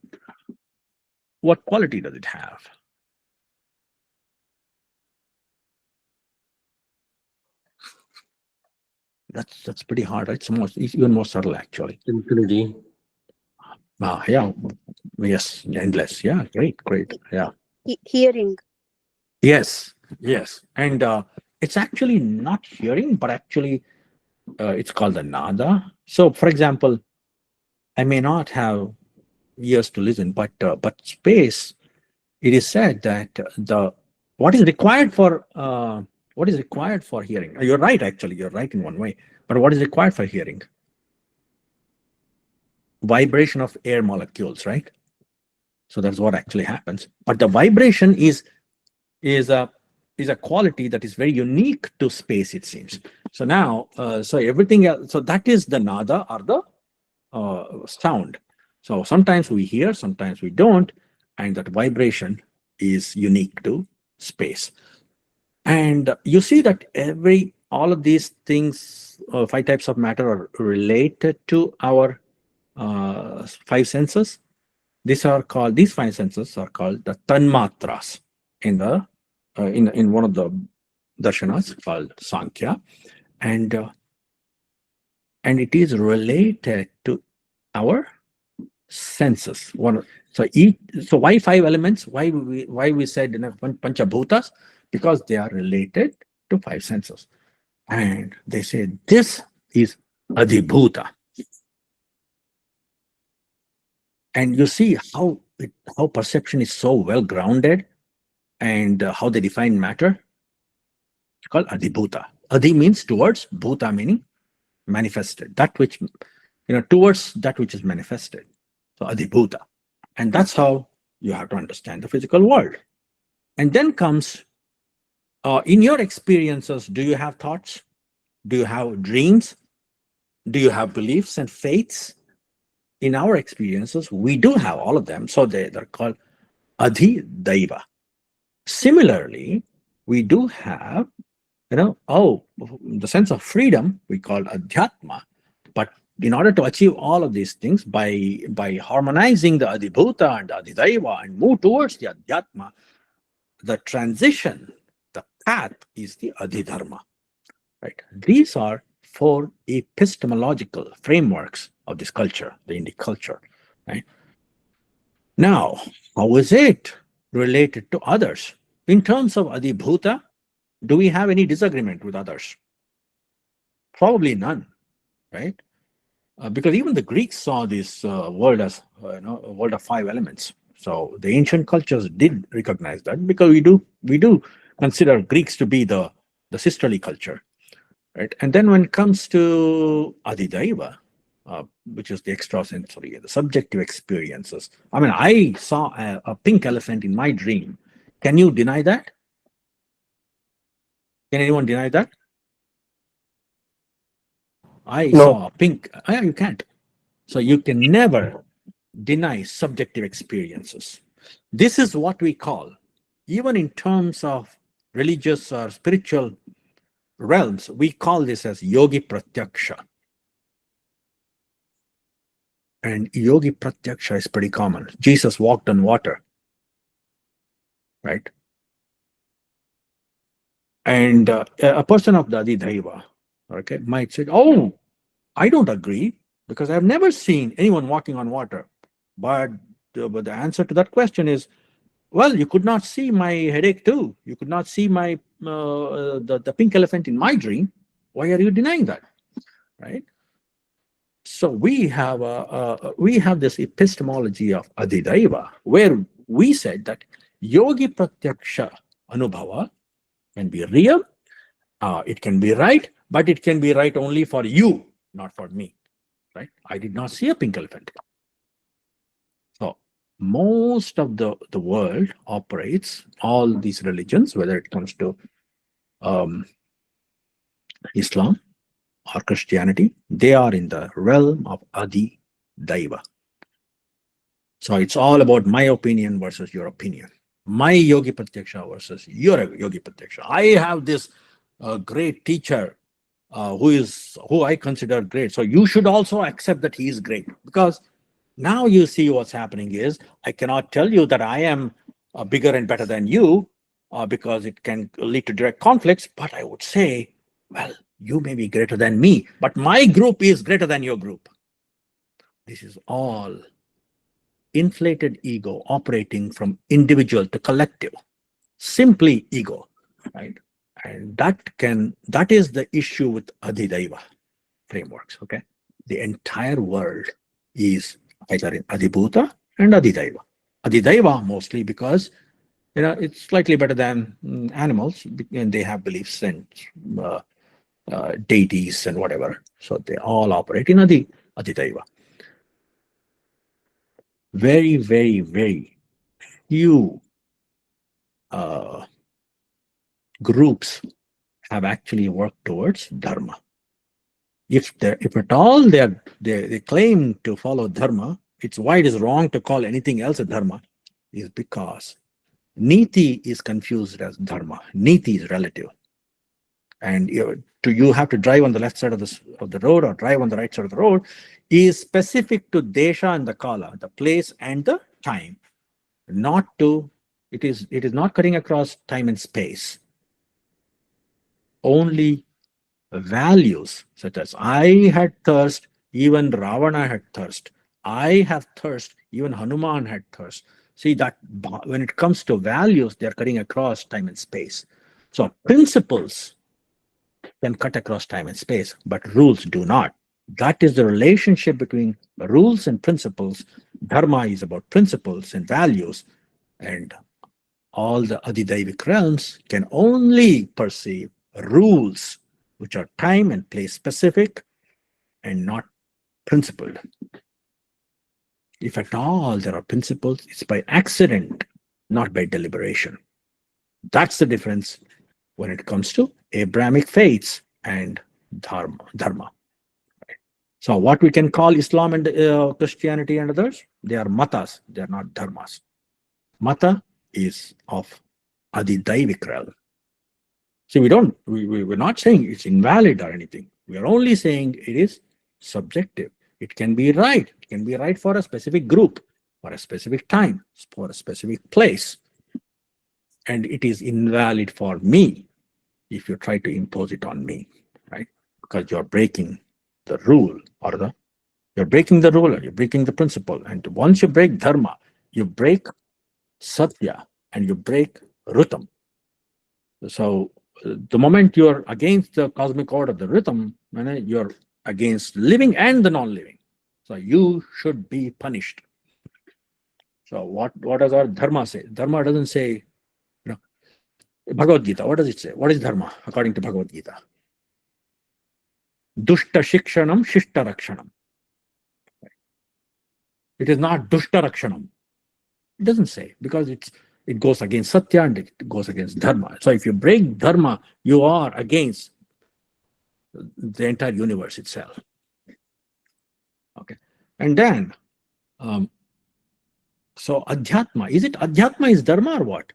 Speaker 2: What quality does it have? That's pretty hard, right? It's even more subtle, actually.
Speaker 5: Infinity.
Speaker 2: Yeah, yes, endless. Yeah, great, yeah.
Speaker 9: Hearing.
Speaker 2: Yes, and it's actually not hearing, but actually it's called the nada. So, for example, I may not have ears to listen, but space. It is said that what is required for hearing? You're right, actually, you're right in one way. But what is required for hearing? Vibration of air molecules, right? So that's what actually happens. But the vibration is a quality that is very unique to space, it seems. So now, so everything else, so that is the nada or the sound. So sometimes we hear, sometimes we don't, and that vibration is unique to space. And you see that all of these things, 5 types of matter, are related to our 5 senses. These 5 senses are called the tanmatras in the in one of the darshanas called Sankhya, and it is related to our senses. So why 5 elements? Why we said panchabhutas? Because they are related to 5 senses, and they say this is adhibhuta. And you see how perception is so well grounded, and how they define matter. It's called adhibhuta. Adhi means towards, bhuta meaning manifested. That which, towards that which is manifested. So adhibhuta. And that's how you have to understand the physical world. And then comes, in your experiences, do you have thoughts? Do you have dreams? Do you have beliefs and faiths? In our experiences, we do have all of them. So they're called adhidaiva. Similarly, we do have, the sense of freedom we call adhyatma. But in order to achieve all of these things, by harmonizing the adhibhuta and the adhidaiva and move towards the adhyatma, the transition, the path is the adhidharma. Right? These are 4 epistemological frameworks of this culture, the Indic culture. Right? Now, how is it related to others? In terms of adhibhuta, do we have any disagreement with others? Probably none, right? Because even the Greeks saw this world as a world of 5 elements. So the ancient cultures did recognize that, because we do consider Greeks to be the sisterly culture, right? And then when it comes to adhidaiva, which is the extrasensory, the subjective experiences. I mean, I saw a pink elephant in my dream. Can you deny that? Can anyone deny that? I saw a pink. You can't. So you can never deny subjective experiences. This is what we call, even in terms of religious or spiritual realms, we call this as yogi pratyaksha. And yogi pratyaksha is pretty common. Jesus walked on water, right? And a person of the adhidaiva, okay, might say, oh, I don't agree, because I've never seen anyone walking on water. But the answer to that question is, well, you could not see my headache too. You could not see my the pink elephant in my dream. Why are you denying that? Right? So we have this epistemology of Adhidaiva, where we said that Yogi Pratyaksha Anubhava can be real, it can be right, but it can be right only for you, not for me. Right? I did not see a pink elephant. So most of the world operates, all these religions, whether it comes to Islam or Christianity, they are in the realm of Adi Daiva. So it's all about my opinion versus your opinion. My Yogi Pratyaksha versus your Yogi Pratyaksha. I have this great teacher who I consider great. So you should also accept that he is great. Because now you see what's happening is, I cannot tell you that I am bigger and better than you because it can lead to direct conflicts. But I would say, well, you may be greater than me, but my group is greater than your group. This is all inflated ego operating from individual to collective, simply ego, right? And that is the issue with Adhidaiva frameworks. Okay, the entire world is either in Adhibhuta and Adhidaiva. Adhidaiva mostly because it's slightly better than animals, and they have beliefs and deities and whatever. So they all operate in Adhidaiva. Very, very, very few groups have actually worked towards dharma. If at all they claim to follow dharma, it's why it is wrong to call anything else a dharma, is because niti is confused as dharma. Niti is relative, and you have to drive on the left side of the road or drive on the right side of the road is specific to desha and the kala, the place and the time. It is not cutting across time and space. Only values such as I had thirst, even Ravana had thirst. I have thirst, even Hanuman had thirst. See that when it comes to values, they're cutting across time and space. So principles can cut across time and space, but rules do not. That is the relationship between rules and principles. Dharma is about principles and values, and all the Adhidaivic realms can only perceive rules which are time and place specific and not principled. If at all there are principles, it's by accident, not by deliberation. That's the difference when it comes to Abrahamic faiths and dharma. So what we can call Islam and Christianity and others, they are matas, they are not dharmas. Mata is of Adhidaivic realm. See, we're not saying it's invalid or anything. We are only saying it is subjective. It can be right. It can be right for a specific group, for a specific time, for a specific place. And it is invalid for me if you try to impose it on me, right? Because you're breaking the rule you're breaking the rule or you're breaking the principle. And once you break dharma, you break satya and you break rhythm. So the moment you're against the cosmic order, the rhythm, you're against living and the non-living. So you should be punished. So what does our dharma say? Dharma doesn't say, Bhagavad Gita, what does it say? What is dharma according to Bhagavad Gita? Dushta shikshanam, shishta rakshanam. It is not dushta rakshanam. It doesn't say, because it goes against satya and it goes against dharma. So if you break dharma, you are against the entire universe itself. Okay. And then, so adhyatma, adhyatma is dharma or what?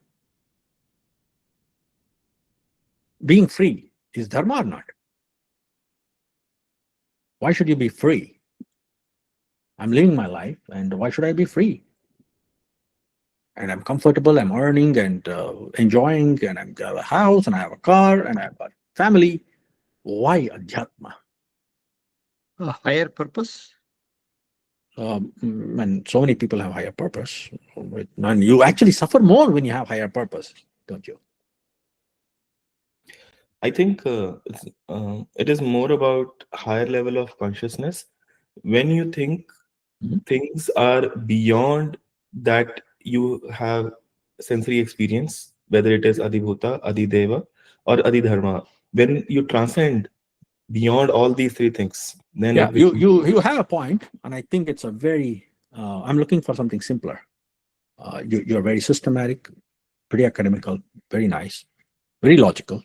Speaker 2: Being free is dharma or not? Why should you be free? I'm living my life, and why should I be free? And I'm comfortable, I'm earning and enjoying, and I have a house, and I have a car, and I have a family. Why adhyatma?
Speaker 3: A higher purpose?
Speaker 2: And so many people have higher purpose. And you actually suffer more when you have higher purpose, don't you?
Speaker 4: I think it is more about higher level of consciousness when you think things are beyond that you have sensory experience, whether it is Adibhuta, Adideva, or Adidharma, when you transcend beyond all these three things, then
Speaker 2: Yeah,
Speaker 4: it becomes
Speaker 2: you have a point, and I think it's a very. I'm looking for something simpler. You're very systematic, pretty academical, very nice, very logical.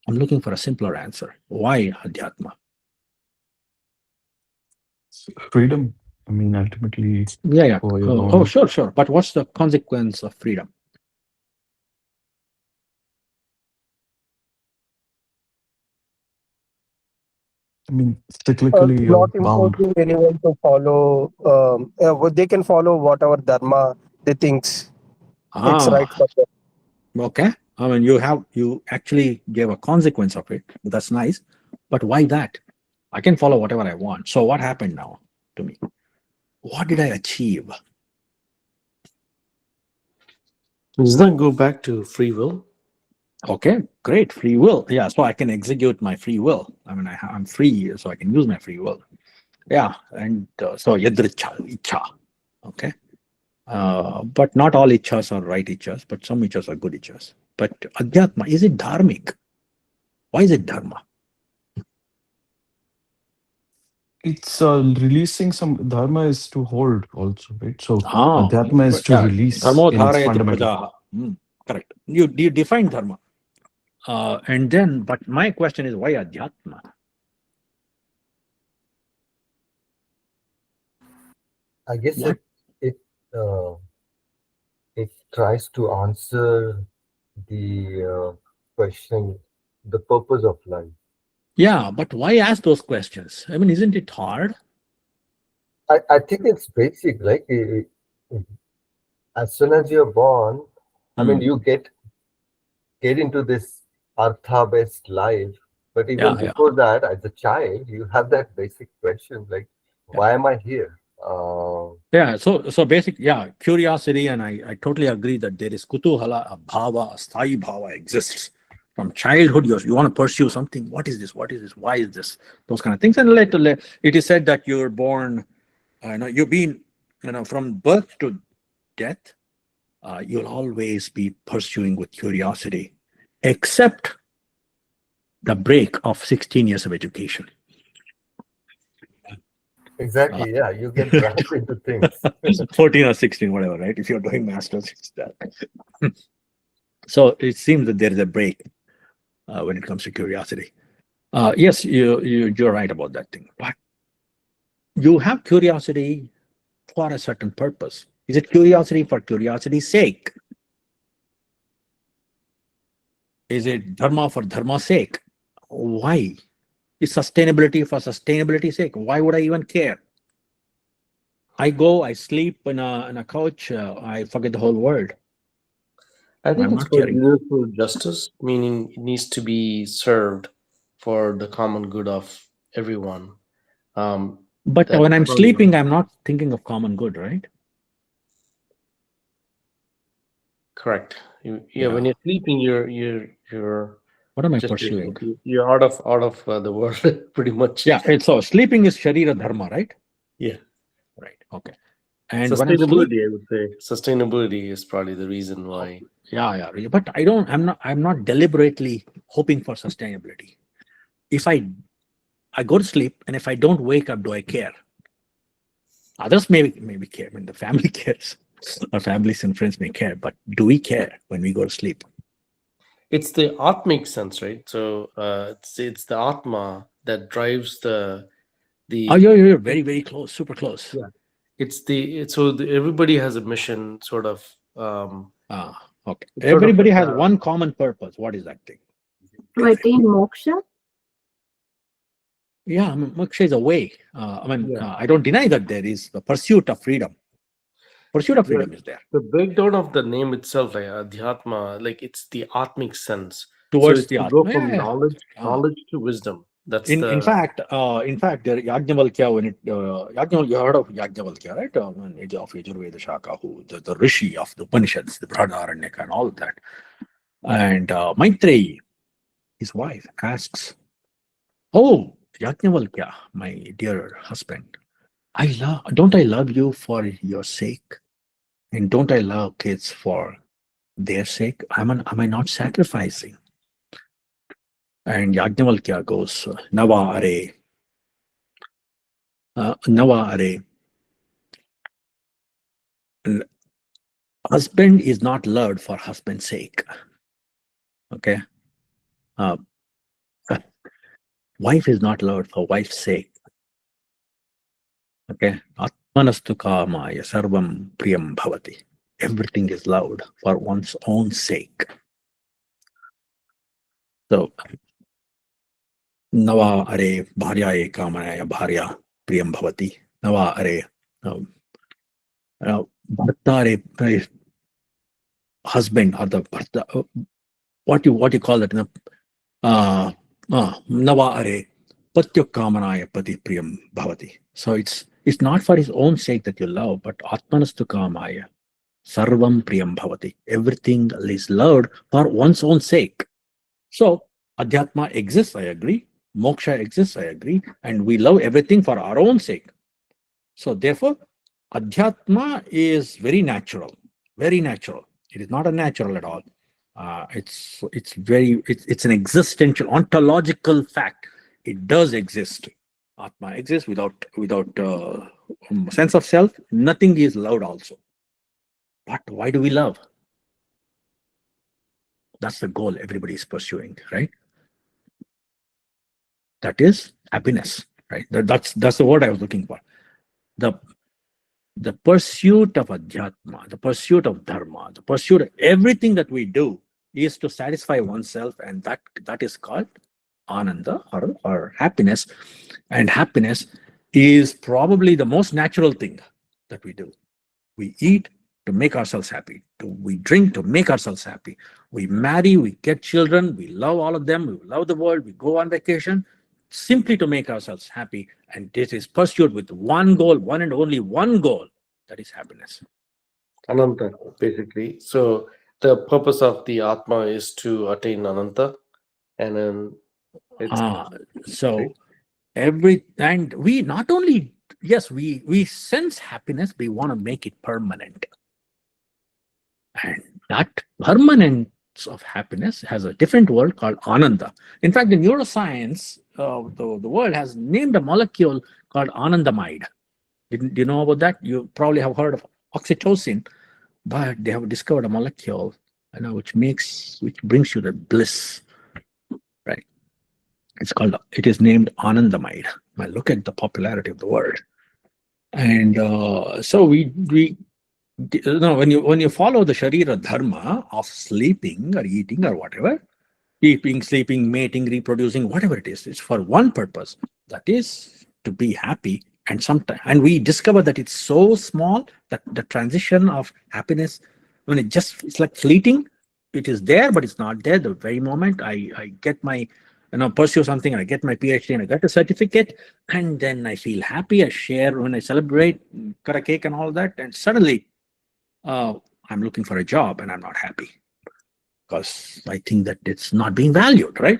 Speaker 2: I'm looking for a simpler answer. Why Adhyatma?
Speaker 8: Freedom. I mean, ultimately,
Speaker 2: Yeah.
Speaker 8: for your
Speaker 2: Oh,
Speaker 8: own.
Speaker 2: sure. But what's the consequence of freedom?
Speaker 8: I mean, cyclically, you're
Speaker 7: Not
Speaker 8: bound.
Speaker 7: imposing anyone to follow. They can follow whatever dharma they thinks it's right for them.
Speaker 2: Okay. I mean, you actually gave a consequence of it. That's nice. But why that? I can follow whatever I want. So what happened now to me? What did I achieve?
Speaker 5: Does that go back to free will?
Speaker 2: Okay, great. Free will. Yeah. So I can execute my free will. I mean, I'm free, so I can use my free will. Yeah. And so yadricha, icha. Okay. But not all ichas are right ichas, but some ichas are good ichas. But adhyatma, is it dharmic? Why is it dharma?
Speaker 8: It's releasing some dharma is to hold also, right? So adhyatma is to
Speaker 2: Yeah.
Speaker 8: release
Speaker 2: Dharmo
Speaker 8: in its
Speaker 2: dharayati
Speaker 8: fundamental.
Speaker 2: prajaha. Correct. You define dharma. And then, but my question is, why adhyatma?
Speaker 10: I guess
Speaker 2: What?
Speaker 10: it tries to answer the question, the purpose of life.
Speaker 2: Yeah, but why ask those questions? I mean, isn't it hard?
Speaker 10: I think it's basic, like as soon as you're born, I mean, you get into this artha-based life, but even before that, as a child, you have that basic question, like, why am I here?
Speaker 2: So basic, curiosity, and I totally agree that there is kutuhala, a bhava, a sthayi bhava exists. From childhood, you want to pursue something. What is this? What is this? Why is this? Those kind of things. And later, it is said that you're born, you've been, from birth to death, you'll always be pursuing with curiosity, except the break of 16 years of education.
Speaker 10: Exactly, yeah, you get wrapped into things.
Speaker 2: 14 or 16, whatever, right? If you're doing masters, it's that. So it seems that there is a break when it comes to curiosity. Yes, you're right about that thing. But you have curiosity for a certain purpose. Is it curiosity for curiosity's sake? Is it dharma for dharma's sake? Why? Is sustainability for sustainability's sake? Why would I even care? I sleep in a couch, I forget the whole world.
Speaker 5: I think
Speaker 2: I'm
Speaker 5: it's
Speaker 2: not
Speaker 5: for
Speaker 2: caring.
Speaker 5: universal justice, meaning it needs to be served for the common good of everyone.
Speaker 2: But when I'm sleeping, I'm not thinking of common good, right?
Speaker 5: Correct. When you're sleeping, you're
Speaker 2: what am I
Speaker 5: just
Speaker 2: pursuing?
Speaker 5: You're out of the world, pretty much.
Speaker 2: Yeah, so sleeping is sharira dharma, right?
Speaker 5: Yeah.
Speaker 2: Right. Okay. And
Speaker 5: sustainability, I would say sustainability is probably the reason why.
Speaker 2: Yeah. But I'm not deliberately hoping for sustainability. If I go to sleep, and if I don't wake up, do I care? Others maybe care. I mean, the family cares. Our families and friends may care, but do we care when we go to sleep?
Speaker 5: It's the atmic sense, right? So it's the atma that drives the.
Speaker 2: Oh, you're very, very close, super close.
Speaker 5: Yeah, everybody has a mission, sort of.
Speaker 2: Okay. Everybody has one common purpose. What is that thing?
Speaker 6: To attain moksha?
Speaker 2: Yeah, I mean, moksha is a way. I don't deny that there is the pursuit of freedom. Pursuit of freedom is there.
Speaker 5: The breakdown of the name itself, like adhyatma, like it's the atmic sense.
Speaker 2: Towards
Speaker 5: the
Speaker 2: atma.
Speaker 5: go from knowledge to wisdom. That's
Speaker 2: in fact, there Yajnavalkya, when it you heard of Yajnavalkya, right? Of Yajurveda Shaka, who the rishi of the Upanishads, the Brihadaranyaka, and all of that. And Maitreyi, his wife, asks, "Oh, Yajnavalkya, my dear husband, don't I love you for your sake? And don't I love kids for their sake? Am I not sacrificing? And Yajnavalkya goes, Nava are. Husband is not loved for husband's sake. Okay. Wife is not loved for wife's sake. Okay. Atmanastu kamaya sarvam priyam bhavati. Everything is loved for one's own sake. So, Nava are bharyaye kamanaya bharya priyam bhavati. Nava are bharta husband or the bharta, what you call it? Nava are patyo kamanaya pati priyam bhavati. So it's not for his own sake that you love, but atmanastu kamaya sarvam priyam bhavati. Everything is loved for one's own sake. So Adhyatma exists, I agree. Moksha exists, I agree. And we love everything for our own sake. So therefore, Adhyatma is very natural, very natural. It is not unnatural at all. It's an existential, ontological fact. It does exist. Atma exists without sense of self. Nothing is loved also. But why do we love? That's the goal everybody is pursuing, right? That is happiness, right? That's the word I was looking for. The pursuit of Adhyatma, the pursuit of Dharma, the pursuit of everything that we do is to satisfy oneself, and that is called Ananda or happiness. And happiness is probably the most natural thing that we do. We eat to make ourselves happy. We drink to make ourselves happy. We marry, we get children, we love all of them, we love the world, we go on vacation simply to make ourselves happy. And this is pursued with one goal, one and only one goal, that is happiness.
Speaker 5: Ananta, basically. So the purpose of the Atma is to attain Ananta, and then
Speaker 2: and we not only, yes, we sense happiness, we want to make it permanent. And that permanence of happiness has a different word called Ananda. In fact, in neuroscience, the world has named a molecule called anandamide. Do you know about that? You probably have heard of oxytocin, but they have discovered a molecule, which brings you the bliss, right? It is named anandamide. Well, look at the popularity of the word. And so when you follow the Sharira Dharma of sleeping or eating or whatever, eating, sleeping, mating, reproducing, whatever it is, it's for one purpose. That is to be happy. And we discover that it's so small that the transition of happiness, it's like fleeting. It is there, but it's not there. The very moment I get my, pursue something, and I get my PhD and I get a certificate, and then I feel happy. I share when I celebrate, cut a cake and all that, and suddenly I'm looking for a job and I'm not happy because I think that it's not being valued, right?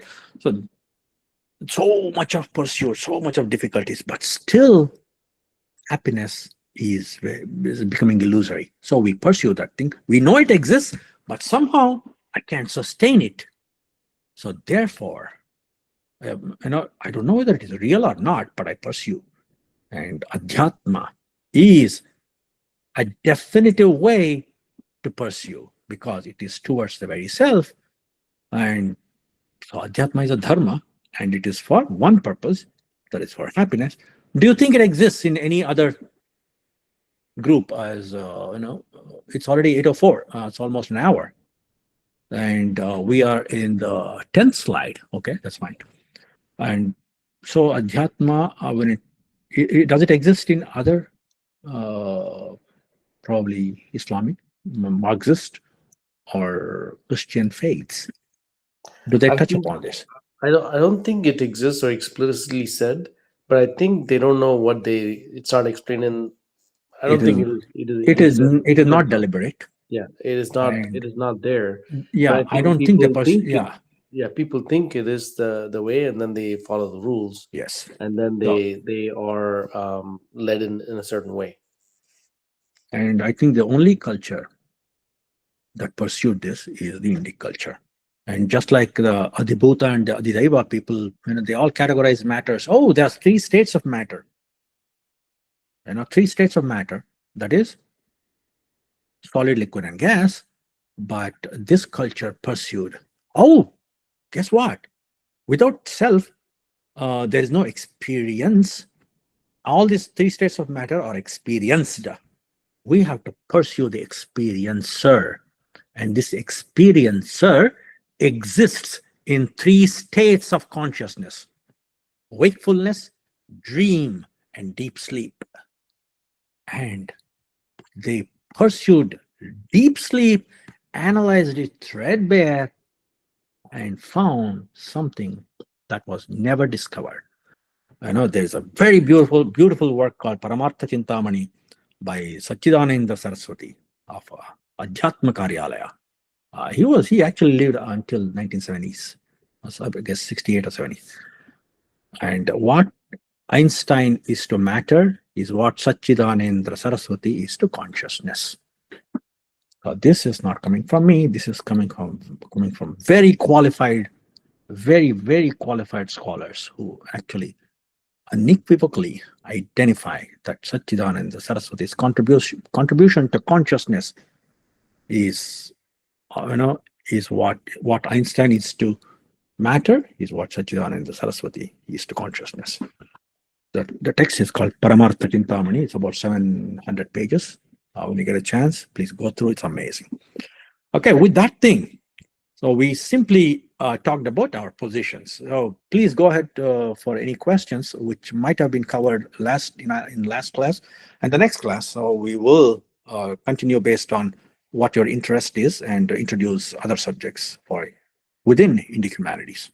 Speaker 2: So much of pursuit, so much of difficulties, but still happiness is becoming illusory. So we pursue that thing. We know it exists, but somehow I can't sustain it. So therefore, I don't know whether it is real or not, but I pursue. And Adhyatma is a definitive way to pursue because it is towards the very self. And so Adhyatma is a dharma, and it is for one purpose, that is for happiness. Do you think it exists in any other group? As it's already 8:04. It's almost an hour, and we are in the 10th slide. Okay, that's fine. And so Adhyatma, when does it exist in other probably Islamic, Marxist, or Christian faiths? Do they touch upon this?
Speaker 5: I don't think it exists or explicitly said, but I think they don't know it's not explaining. I don't think
Speaker 2: it is not deliberate.
Speaker 5: Yeah, it is not there.
Speaker 2: Yeah, I don't think the person. Yeah,
Speaker 5: people think it is the way, and then they follow the rules,
Speaker 2: Yes.
Speaker 5: and then they are led in a certain way.
Speaker 2: And I think the only culture that pursued this is the Indic culture. And just like the Adibhuta and the Adidaiva people, they all categorize matters. Oh, there's 3 states of matter. 3 states of matter. That is solid, liquid, and gas. But this culture pursued, oh, guess what? Without self, there is no experience. All these 3 states of matter are experienced. We have to pursue the experiencer. And this experiencer exists in 3 states of consciousness: wakefulness, dream, and deep sleep. And they pursued deep sleep, analyzed it threadbare, and found something that was never discovered. I know there's a very beautiful work called Paramartha Chintamani by Satchidananda Saraswati of Adhyatma Karyalaya. He actually lived until 1970s, so I guess 68 or 70. And what Einstein is to matter is what Satchidananda Saraswati is to consciousness. This is not coming from me. This is coming from very qualified, very qualified scholars who actually unequivocally identify that Satchidananda Saraswati's contribution to consciousness is what Einstein is to matter, is what Satchidananda Saraswati is to consciousness. The text is called Paramartha Chintamani. It's about 700 pages. When you get a chance, please go through. It's amazing. Okay, with that thing, so we simply talked about our positions. So please go ahead for any questions which might have been covered in last class and the next class. So we will continue based on what your interest is and introduce other subjects within Indic Humanities.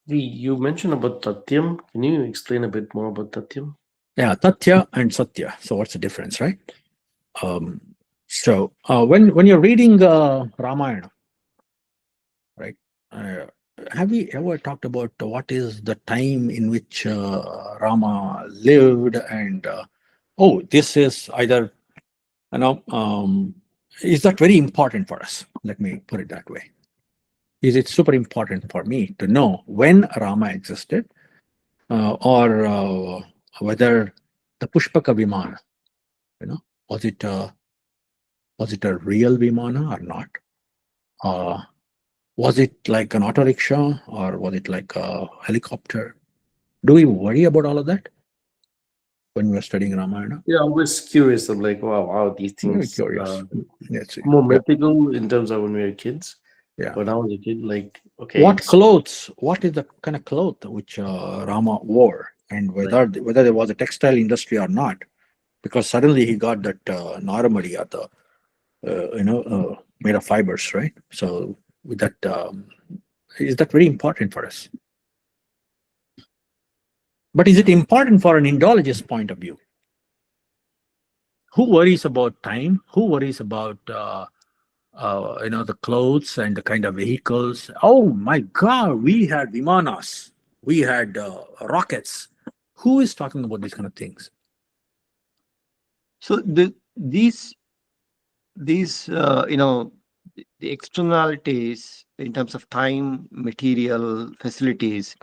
Speaker 5: You mentioned about Tatyam. Can you explain a bit more about Tatyam?
Speaker 2: Yeah, Tatya and Satya. So what's the difference, right? So when you're reading Ramayana, right? Have we ever talked about what is the time in which Rama lived? And this is either, is that very important for us? Let me put it that way. Is it super important for me to know when Rama existed, or whether the Pushpaka Vimana, was it a real Vimana or not? Was it like an auto rickshaw, or was it like a helicopter? Do we worry about all of that when we're studying Ramayana?
Speaker 5: Yeah, I was curious of like, wow, these things more mythical in terms of when we were kids.
Speaker 2: Yeah.
Speaker 5: When I was a kid, like, okay.
Speaker 2: What is the kind of cloth which Rama wore, and whether there was a textile industry or not? Because suddenly he got that Naramadi or the made of fibers, right? So with that, is that very important for us? But is it important for an Indologist point of view? Who worries about time? Who worries about the clothes and the kind of vehicles? Oh my God, we had Vimanas, we had rockets. Who is talking about these kind of things?
Speaker 3: So these the externalities in terms of time, material, facilities,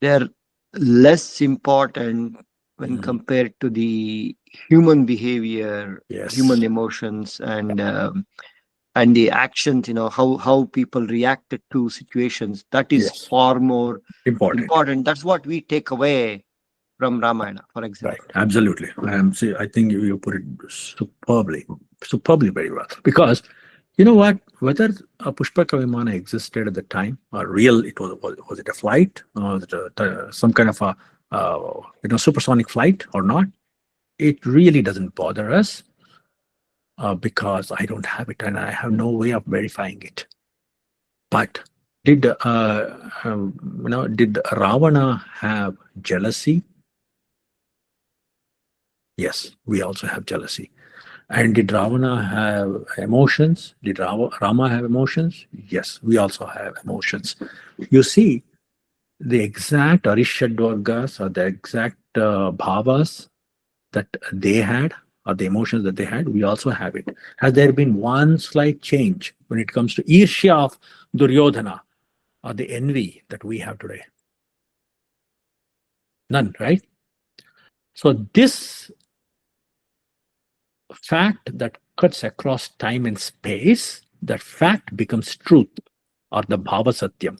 Speaker 3: they're less important when compared to the human behavior, human emotions, and the actions. How people reacted to situations. That is far more important. That's what we take away from Ramayana, for example.
Speaker 2: Right, absolutely. I think you put it superbly very well. Because you know what? Whether a Pushpaka Vimana existed at the time, or real, was it a flight? Was it some kind of a supersonic flight or not? It really doesn't bother us because I don't have it and I have no way of verifying it. But did Ravana have jealousy? Yes, we also have jealousy. And did Ravana have emotions? Did Rama have emotions? Yes, we also have emotions. You see, the exact Arishadvargas or the exact bhavas that they had, or the emotions that they had, we also have it. Has there been one slight change when it comes to Irsha of Duryodhana or the envy that we have today? None, right? So this fact that cuts across time and space, that fact becomes truth, or the bhava satyam.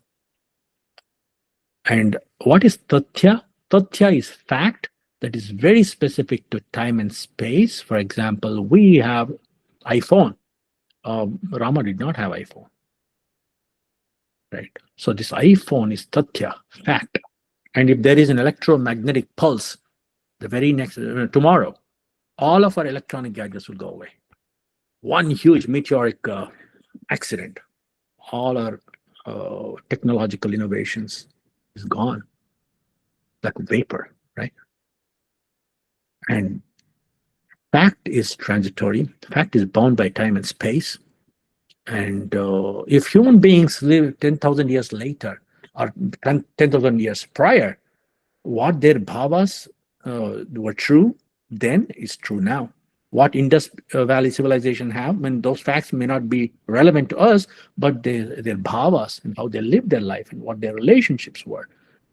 Speaker 2: And what is tatya? Tatya is fact that is very specific to time and space. For example, we have iPhone. Rama did not have iPhone, right? So this iPhone is tatya, fact. And if there is an electromagnetic pulse, the very next tomorrow, all of our electronic gadgets will go away. One huge meteoric accident, all our technological innovations is gone, like vapor, right? And fact is transitory. Fact is bound by time and space. And if human beings live 10,000 years later or 10,000 years prior, what their bhavas were true then is true now. What Indus Valley civilization have, when those facts may not be relevant to us, but their bhavas and how they lived their life and what their relationships were,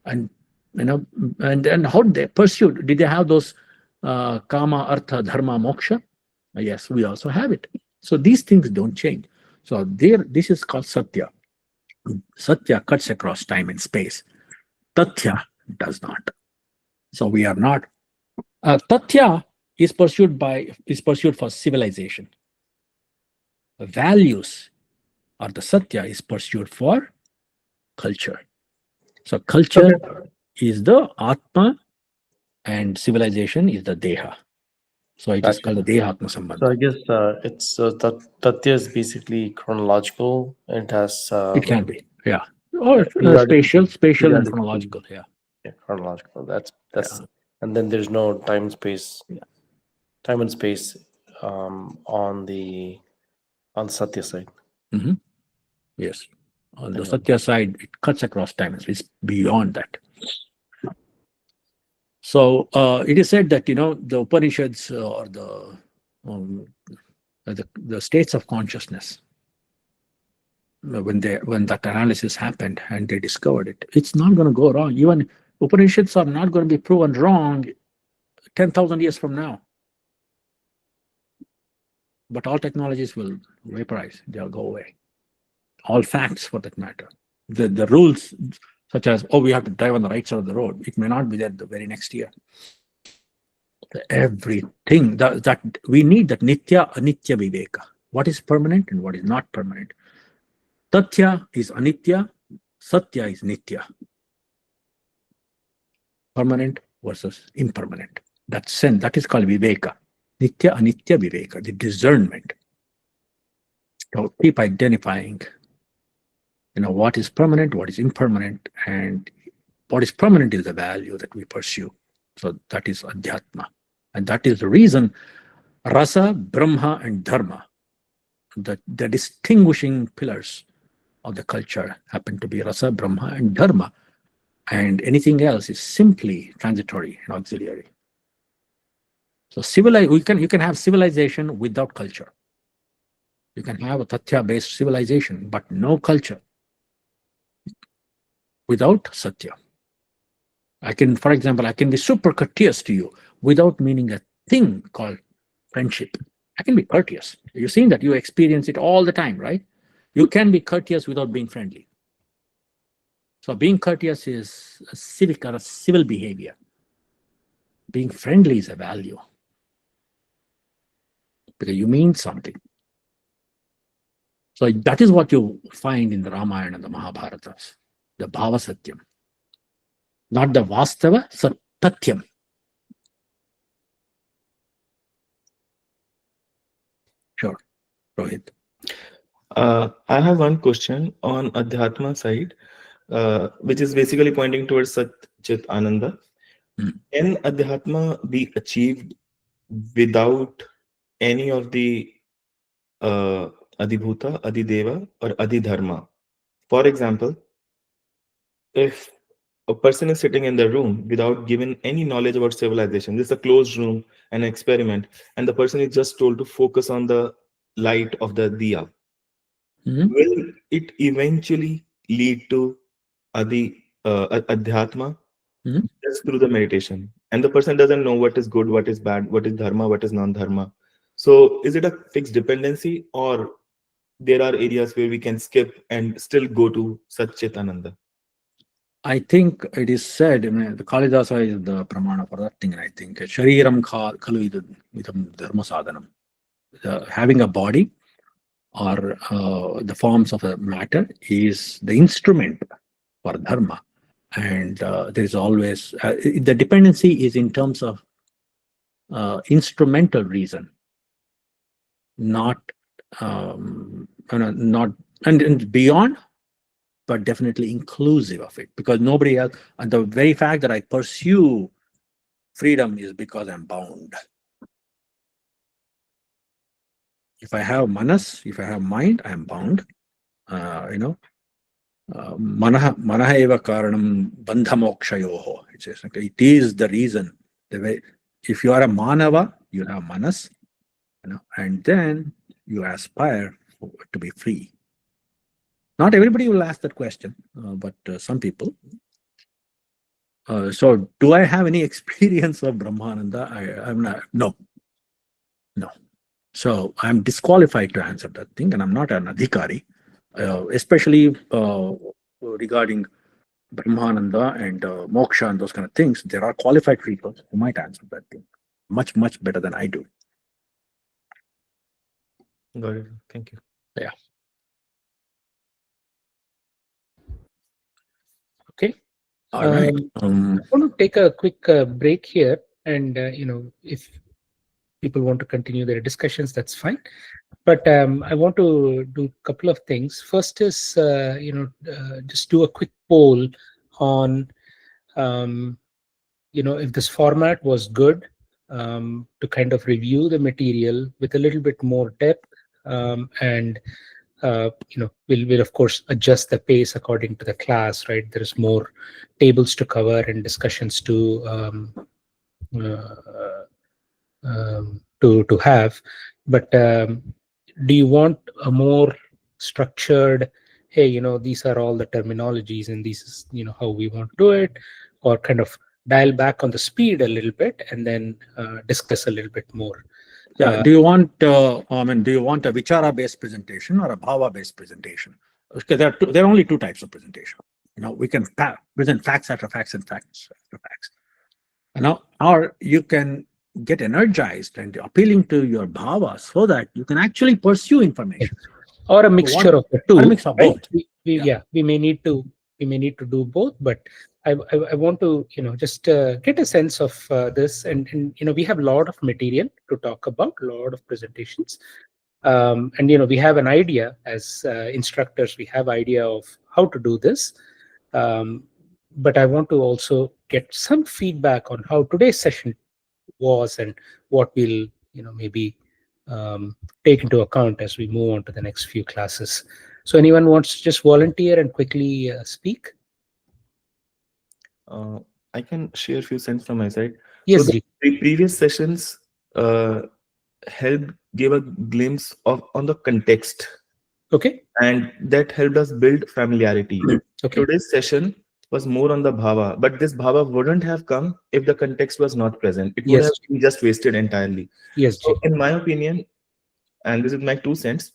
Speaker 2: and and how they pursued. Did they have those kama, artha, dharma, moksha? Yes, we also have it. So these things don't change. So this is called satya. Satya cuts across time and space. Tatya does not. So we are not. Tatya is pursued for civilization. Values or the satya is pursued for culture. So culture is the atma and civilization is the deha. So it is called the deha atma sambandha.
Speaker 5: So I guess it's tatya is basically chronological. It has
Speaker 2: it can be, yeah, or spatial and chronological, yeah.
Speaker 5: Yeah, chronological. That's and then there's no time space.
Speaker 2: Yeah.
Speaker 5: Time and space on the satya side.
Speaker 2: Mm-hmm. Yes, on the satya side, it cuts across time and space. It's beyond that. So it is said that the Upanishads or the states of consciousness, when that analysis happened and they discovered it, it's not going to go wrong. Even Upanishads are not going to be proven wrong 10,000 years from now. But all technologies will vaporize; they'll go away. All facts, for that matter, the rules, such as we have to drive on the right side of the road, it may not be there the very next year. Everything that we need, that nitya anitya viveka. What is permanent and what is not permanent? Tatya is anitya, satya is nitya. Permanent versus impermanent. That is called viveka. Nitya anitya viveka, the discernment. So keep identifying, what is permanent, what is impermanent, and what is permanent is the value that we pursue. So that is adhyatma. And that is the reason rasa, brahma, and dharma, the distinguishing pillars of the culture, happen to be rasa, brahma, and dharma. And anything else is simply transitory and auxiliary. So you can have civilization without culture. You can have a tatya-based civilization, but no culture without satya. For example, I can be super courteous to you without meaning a thing called friendship. I can be courteous. You've seen that. You experience it all the time, right? You can be courteous without being friendly. So being courteous is a civic or a civil behavior. Being friendly is a value, because you mean something. So that is what you find in the Ramayana and the Mahabharatas, the bhava satyam, not the vastava satyam. Sure, Rohit.
Speaker 4: I have one question on Adhyatma side, which is basically pointing towards Sat Chit Ananda. Can Adhyatma be achieved without any of the Adibhuta, Adideva, or Adidharma. For example, if a person is sitting in the room without given any knowledge about civilization, this is a closed room, an experiment, and the person is just told to focus on the light of the diya, will it eventually lead to adhyatma just through the meditation? And the person doesn't know what is good, what is bad, what is dharma, what is non-dharma. So is it a fixed dependency, or there are areas where we can skip and still go to Satchitananda?
Speaker 2: I think it is said, I mean, the Kalidasa is the pramana for that thing, and I think Shariram Kalu idam dharma sadhanam. Having a body or the forms of a matter is the instrument for dharma. And there is always, the dependency is in terms of instrumental reason, not, not and beyond, but definitely inclusive of it, because nobody else, and the very fact that I pursue freedom is because I'm bound. If I have manas, if I have mind, I am bound. Manaha eva karanam bandha mokshayoho. It says, okay, it is the reason. The way, if you are a manava, you have manas, and then you aspire to be free. Not everybody will ask that question, but some people. So, do I have any experience of Brahmananda? I'm not. No. So, I'm disqualified to answer that thing, and I'm not an adhikari, especially regarding Brahmananda and moksha and those kind of things. There are qualified people who might answer that thing much, much better than I do.
Speaker 4: Got it. Thank you.
Speaker 2: Yeah.
Speaker 1: Okay.
Speaker 2: All right.
Speaker 1: I want to take a quick break here, and if people want to continue their discussions, that's fine. But I want to do a couple of things. First is just do a quick poll on if this format was good, to kind of review the material with a little bit more depth, and we'll of course adjust the pace according to the class, right? There's more tables to cover and discussions to have. But do you want a more structured, hey, these are all the terminologies and this is how we want to do it, or kind of dial back on the speed a little bit and then discuss a little bit more?
Speaker 2: Yeah. Do you want do you want a vichara-based presentation or a bhava-based presentation? Okay, there are only two types of presentation. We can present facts after facts and facts after facts. Or you can get energized and appealing to your bhava so that you can actually pursue information.
Speaker 1: Or a mixture of the two.
Speaker 2: Or a mix of both.
Speaker 1: We may need to do both, but I want to just get a sense of this, and we have a lot of material to talk about, a lot of presentations, and we have an idea as instructors. We have idea of how to do this, but I want to also get some feedback on how today's session was and what we'll maybe take into account as we move on to the next few classes. So anyone wants to just volunteer and quickly speak?
Speaker 4: I can share a few cents from my side.
Speaker 1: Yes,
Speaker 4: so the previous sessions gave a glimpse on the context.
Speaker 1: Okay.
Speaker 4: And that helped us build familiarity.
Speaker 1: Okay.
Speaker 4: Today's session was more on the bhava, but this bhava wouldn't have come if the context was not present. It would have been just wasted entirely.
Speaker 1: Yes.
Speaker 4: So in my opinion, and this is my 2 cents,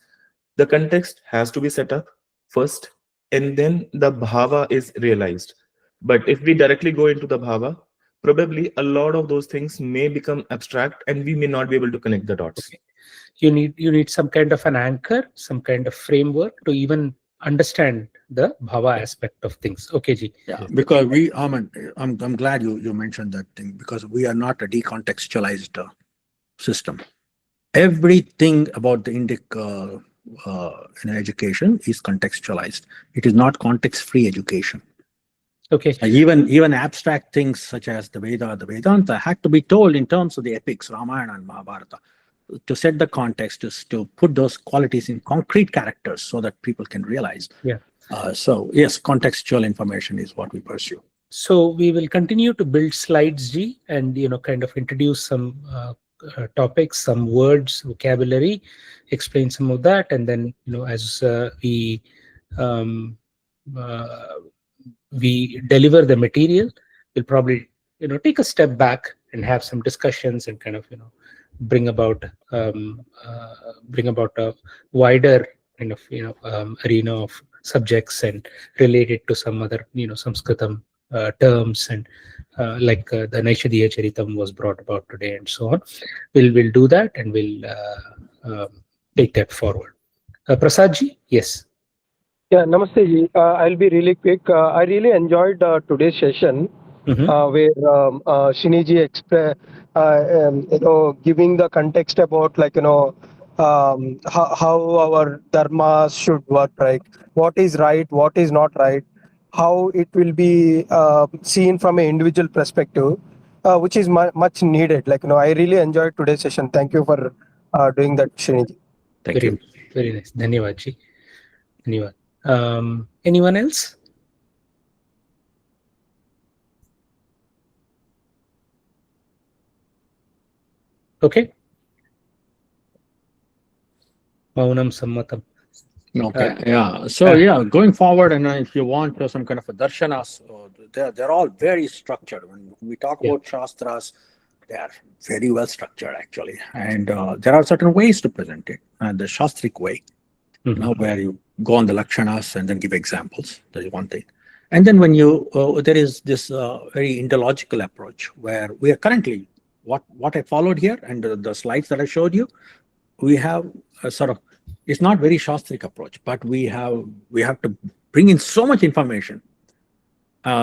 Speaker 4: the context has to be set up first, and then the bhava is realized. But if we directly go into the bhava, probably a lot of those things may become abstract and we may not be able to connect the dots.
Speaker 1: Okay. You need some kind of an anchor, some kind of framework to even understand the bhava aspect of things. Okay, Ji.
Speaker 2: Yeah, because I'm glad you mentioned that thing, because we are not a decontextualized system. Everything about the Indic education is contextualized. It is not context-free education.
Speaker 1: Okay.
Speaker 2: Even abstract things such as the Vedanta had to be told in terms of the epics, Ramayana and Mahabharata. to set the context, is to put those qualities in concrete characters so that people can realize.
Speaker 1: Yeah.
Speaker 2: So yes, contextual information is what we pursue.
Speaker 1: So we will continue to build slides, G, and kind of introduce some topics, some words, vocabulary, explain some of that, and then as we deliver the material, we'll probably take a step back and have some discussions and kind of bring about a wider kind of arena of subjects and relate it to some other Sanskritam terms, and like the Naishadhiya Charitam was brought about today and so on. We'll do that, and we'll take that forward. Prasad ji, yes.
Speaker 7: Yeah, Namaste ji. I'll be really quick. I really enjoyed today's session where Shiniji giving the context about how our dharma should work, right? What is right, what is not right, how it will be seen from an individual perspective, which is much needed. I really enjoyed today's session. Thank you for doing that, Shiniji.
Speaker 2: Thank you.
Speaker 1: Very nice. Dhanyavad ji. Dhanyavad. Anyone else? Okay. Maunam sammatam.
Speaker 2: Okay. Yeah. So yeah, going forward, and if you want some kind of a darshanas, they're all very structured. When we talk about shastras, they are very well structured actually, and there are certain ways to present it. And the shastric way, where you go on the lakshanas and then give examples. That is one thing. And then when you there is this very interlogical approach where we are currently what I followed here and the slides that I showed you, we have a sort of, it's not very shastric approach, but we have to bring in so much information.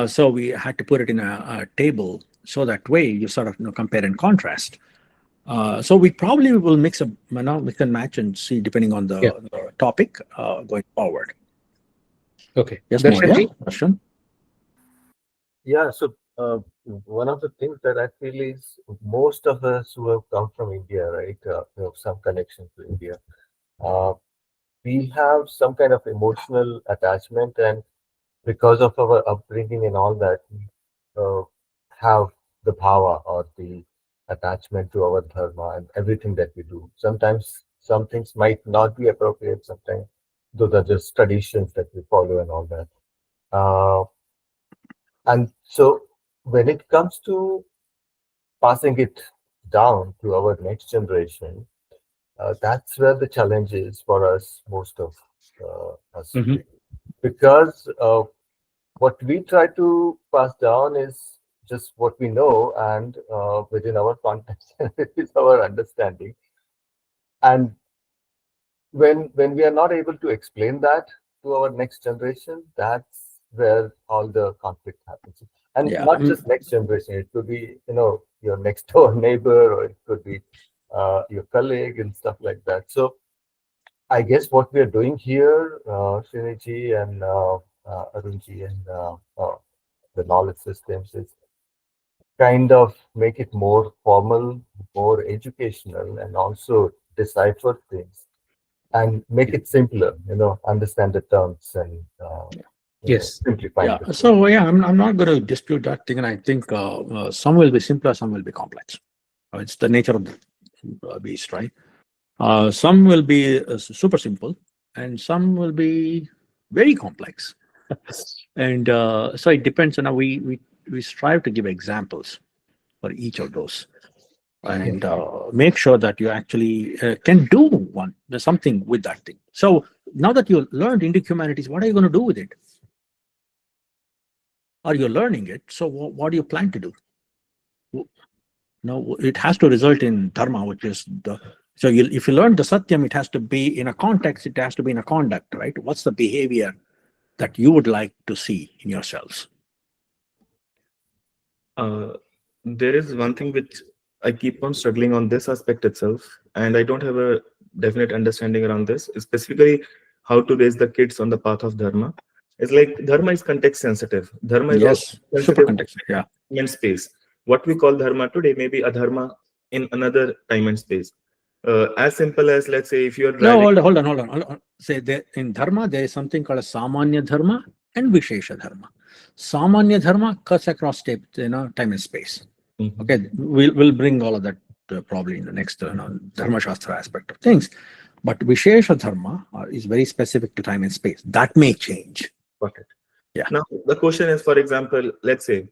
Speaker 2: So we had to put it in a table, so that way you sort of compare and contrast. So we probably will mix and match and see depending on the topic going forward.
Speaker 1: Okay.
Speaker 2: Yes,
Speaker 10: Darshan? Yeah. So one of the things that I feel is most of us who have come from India, right, some connection to India, we have some kind of emotional attachment, and because of our upbringing and all that, we have the bhava or the attachment to our dharma and everything that we do. Sometimes some things might not be appropriate, sometimes those are just traditions that we follow and all that. And so when it comes to passing it down to our next generation, that's where the challenge is for us, most of us. Because what we try to pass down is just what we know and within our context, it is our understanding. And when we are not able to explain that to our next generation, that's where all the conflict happens. And not just next generation, it could be your next door neighbor, or it could be your colleague and stuff like that. So I guess what we are doing here, Sriniji and Arunji and the knowledge systems, is kind of make it more formal, more educational, and also decipher things and make it simpler, understand the terms and simplify.
Speaker 2: So I'm not going to dispute that thing, and I think some will be simpler, some will be complex. It's the nature of the beast, right? Some will be super simple, and some will be very complex. And so it depends on how we strive to give examples for each of those, and make sure that you actually can do something with that thing. So now that you learned Indic Humanities, what are you going to do with it? Are you learning it? So what do you plan to do? No, it has to result in dharma, which is if you learn the satyam, it has to be in a context, it has to be in a conduct, right? What's the behavior that you would like to see in yourselves?
Speaker 4: There is one thing which I keep on struggling on this aspect itself, and I don't have a definite understanding around this, specifically how to raise the kids on the path of dharma. It's like dharma is context sensitive. Dharma is
Speaker 2: super context,
Speaker 4: time and space. What we call dharma today may be adharma in another time and space. As simple as, let's say, if you're
Speaker 2: No,
Speaker 4: driving.
Speaker 2: hold on. Say that in dharma, there is something called a samanya dharma and vishesha dharma. Samanya dharma cuts across time and space.
Speaker 4: Mhm.
Speaker 2: Okay, we'll bring all of that probably in the next dharma shastra aspect of things. But vishesha dharma is very specific to time and space. That may change.
Speaker 4: Got it.
Speaker 2: Yeah.
Speaker 4: Now, the question is, for example, let's say,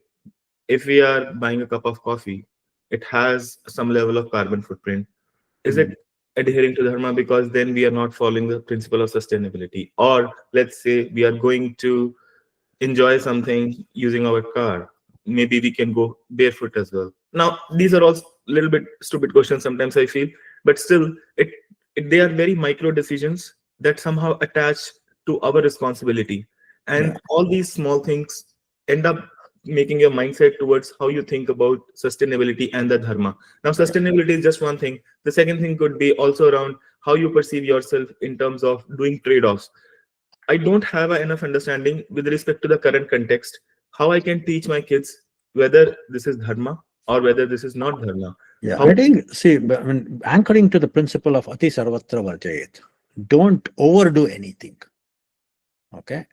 Speaker 4: if we are buying a cup of coffee, it has some level of carbon footprint. Is it adhering to dharma because then we are not following the principle of sustainability? Or let's say we are going to enjoy something using our car, maybe we can go barefoot as well. Now, these are all little bit stupid questions sometimes, I feel, but still, they are very micro decisions that somehow attach to our responsibility. And all these small things end up making your mindset towards how you think about sustainability and the dharma. Now, sustainability is just one thing. The second thing could be also around how you perceive yourself in terms of doing trade-offs. I don't have enough understanding with respect to the current context, how I can teach my kids whether this is dharma or whether this is not dharma.
Speaker 2: Yeah,
Speaker 4: How-
Speaker 2: I think, see, anchoring to the principle of ati sarvatra varjayet, don't overdo anything. Okay,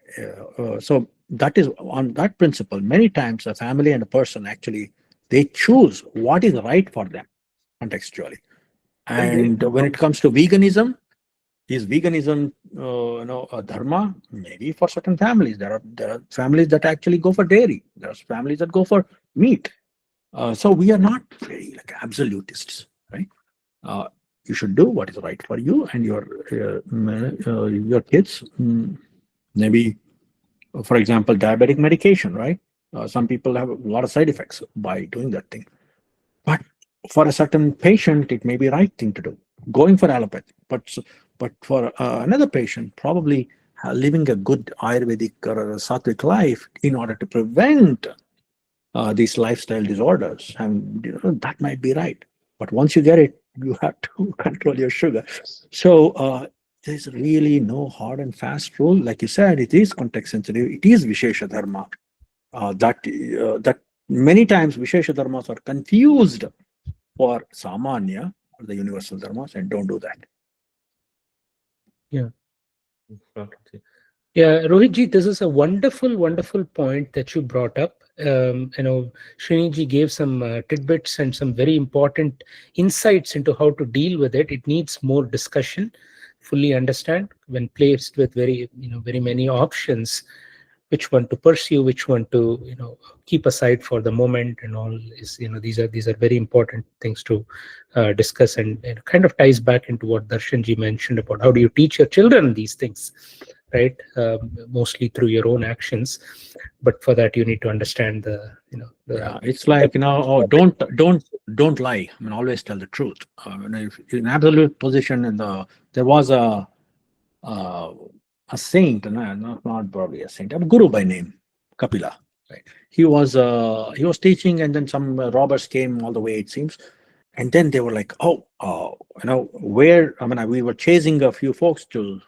Speaker 2: so that is on that principle. Many times a family and a person actually, they choose what is right for them contextually. And when it comes to veganism, is veganism a dharma? Maybe for certain families. There are families that actually go for dairy. There are families that go for meat. So we are not very like absolutists, right? You should do what is right for you and your kids. Maybe, for example, diabetic medication, right? Some people have a lot of side effects by doing that thing. But for a certain patient, it may be the right thing to do, going for allopathy. But for another patient, probably living a good Ayurvedic or a Sattvic life in order to prevent these lifestyle disorders, and that might be right. But once you get it, you have to control your sugar. So there's really no hard and fast rule. Like you said, it is context sensitive. It is Vishesha Dharma. That many times Vishesha Dharmas are confused for Samanya or the universal Dharmas, and don't do that.
Speaker 1: Yeah. Yeah, Rohitji, this is a wonderful, wonderful point that you brought up. Sriniji gave some tidbits and some very important insights into how to deal with it. It needs more discussion, fully understand when placed with very many options, which one to pursue, which one to keep aside for the moment, and all is these are very important things to discuss, and it kind of ties back into what Darshanji mentioned about how do you teach your children these things, right? Mostly through your own actions, but for that you need to understand
Speaker 2: It's like don't lie. I mean, always tell the truth. If in absolute position, there was a saint, not probably a saint, a guru by name, Kapila. Right? He was teaching, and then some robbers came all the way, it seems, and then they were like, where? I mean, we were chasing a few folks to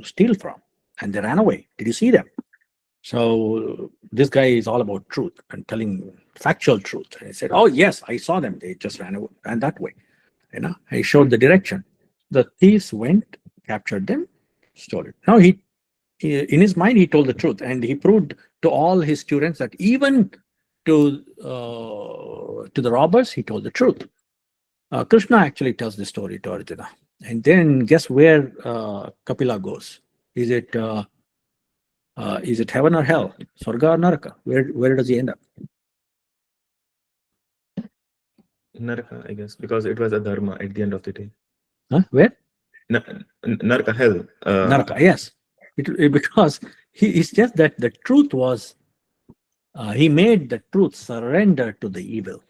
Speaker 2: steal from, and they ran away. Did you see them? So this guy is all about truth and telling factual truth. And he said, "Oh yes, I saw them. They just ran that way." He showed the direction. The thieves went, captured them, stole it. Now he in his mind he told the truth, and he proved to all his students that even to the robbers he told the truth. Krishna actually tells the story to Arjuna, and then guess where Kapila goes? Is it heaven or hell? Swarga or Naraka? Where does he end up?
Speaker 4: Naraka, I guess, because it was a dharma at the end of the day.
Speaker 2: Huh? Where?
Speaker 4: Naraka, hell.
Speaker 2: Naraka, yes. Because it's just that the truth was, he made the truth surrender to the evil.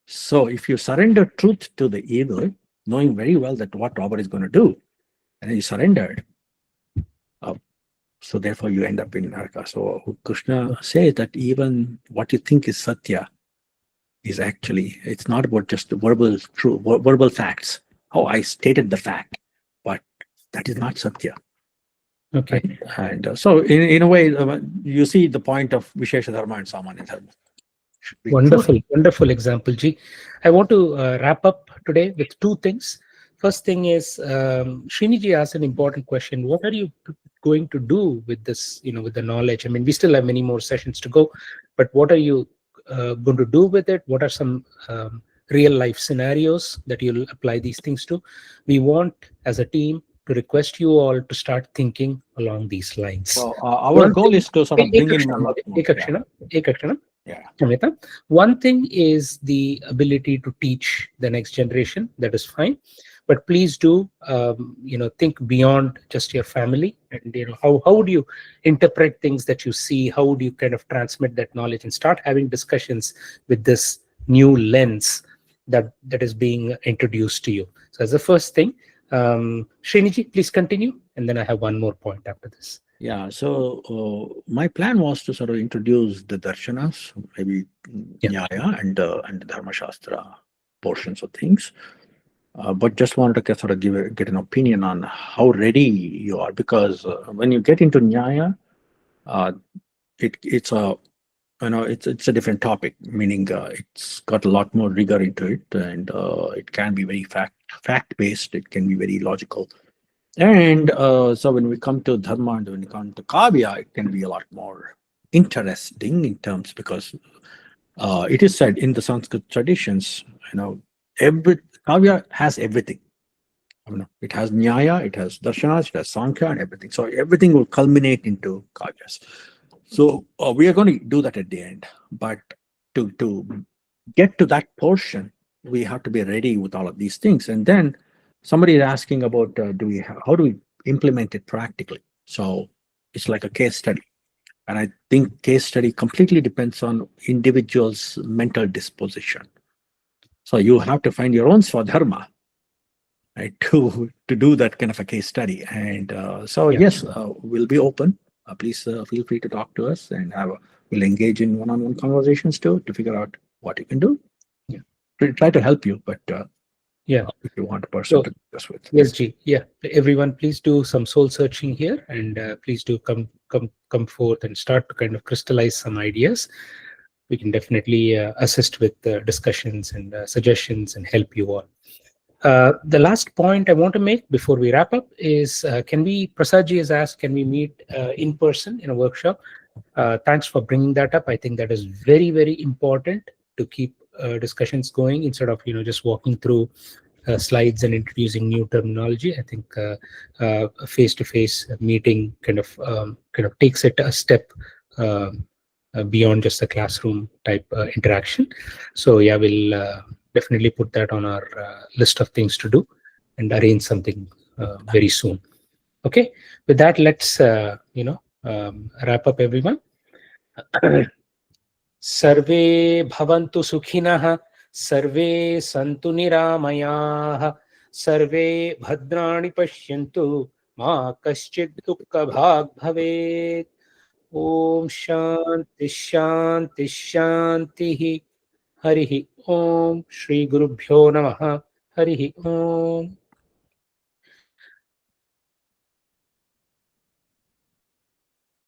Speaker 2: So if you surrender truth to the evil, knowing very well that what robber is going to do, and you surrendered, so therefore you end up in Naraka. So Krishna says that even what you think is Satya is actually, it's not about just verbal facts. Oh, I stated the fact, but that is not Satya.
Speaker 1: Okay.
Speaker 2: And so in a way, you see the point of Vishesha Dharma and Samanya Dharma. should be
Speaker 1: Wonderful, wonderful example, G. I want to wrap up today with two things. First thing is, Sriniji asked an important question. What are you going to do with this, with the knowledge? I mean, we still have many more sessions to go, but what are you going to do with it? What are some real life scenarios that you'll apply these things to? We want, as a team, to request you all to start thinking along these lines.
Speaker 2: So our goal is to sort of bring in a lot more. Yeah.
Speaker 1: One thing is the ability to teach the next generation. That is fine, but please do think beyond just your family, and how would you interpret things that you see? How would you kind of transmit that knowledge and start having discussions with this new lens that is being introduced to you? So as the first thing, Sriniji, please continue, and then I have one more point after this.
Speaker 2: Yeah, so my plan was to sort of introduce the darshanas, maybe Nyaya and the Dharma Shastra portions of things, but just wanted to sort of get an opinion on how ready you are, because when you get into Nyaya, it's a different topic, meaning it's got a lot more rigor into it, and it can be very fact based. It can be very logical. And so when we come to Dharma and when we come to Kavya, it can be a lot more interesting in terms, because it is said in the Sanskrit traditions, every Kavya has everything. It has Nyaya, it has Darshanas, it has Sankhya, and everything. So everything will culminate into Kavyas. So we are going to do that at the end. But to get to that portion, we have to be ready with all of these things. And then somebody is asking about how do we implement it practically? So it's like a case study. And I think case study completely depends on individual's mental disposition. So you have to find your own swadharma, right, to do that kind of a case study. And yes, we'll be open. Please feel free to talk to us, and we'll engage in one-on-one conversations too to figure out what you can do. Yeah, try to help you, but if you want a person to discuss with.
Speaker 1: Yes, G. Yeah, everyone, please do some soul searching here, and please do come forth and start to kind of crystallize some ideas. We can definitely assist with discussions and suggestions and help you all. The last point I want to make before we wrap up is, Prasadji has asked, can we meet in person in a workshop? Thanks for bringing that up. I think that is very, very important to keep discussions going instead of just walking through slides and introducing new terminology. I think a face-to-face meeting kind of takes it a step beyond just a classroom type interaction. So yeah, we'll definitely put that on our list of things to do and arrange something very soon. Okay, with that, let's wrap up, everyone. Sarve bhavantu sukhinah, sarve santu niramayah, sarve bhadrani pashyantu, ma kaschid dukkha bhag bhavet. Om Shanti Shanti Shanti. Harihi Om. Shri Gurubhyo Namaha. Harihi Om.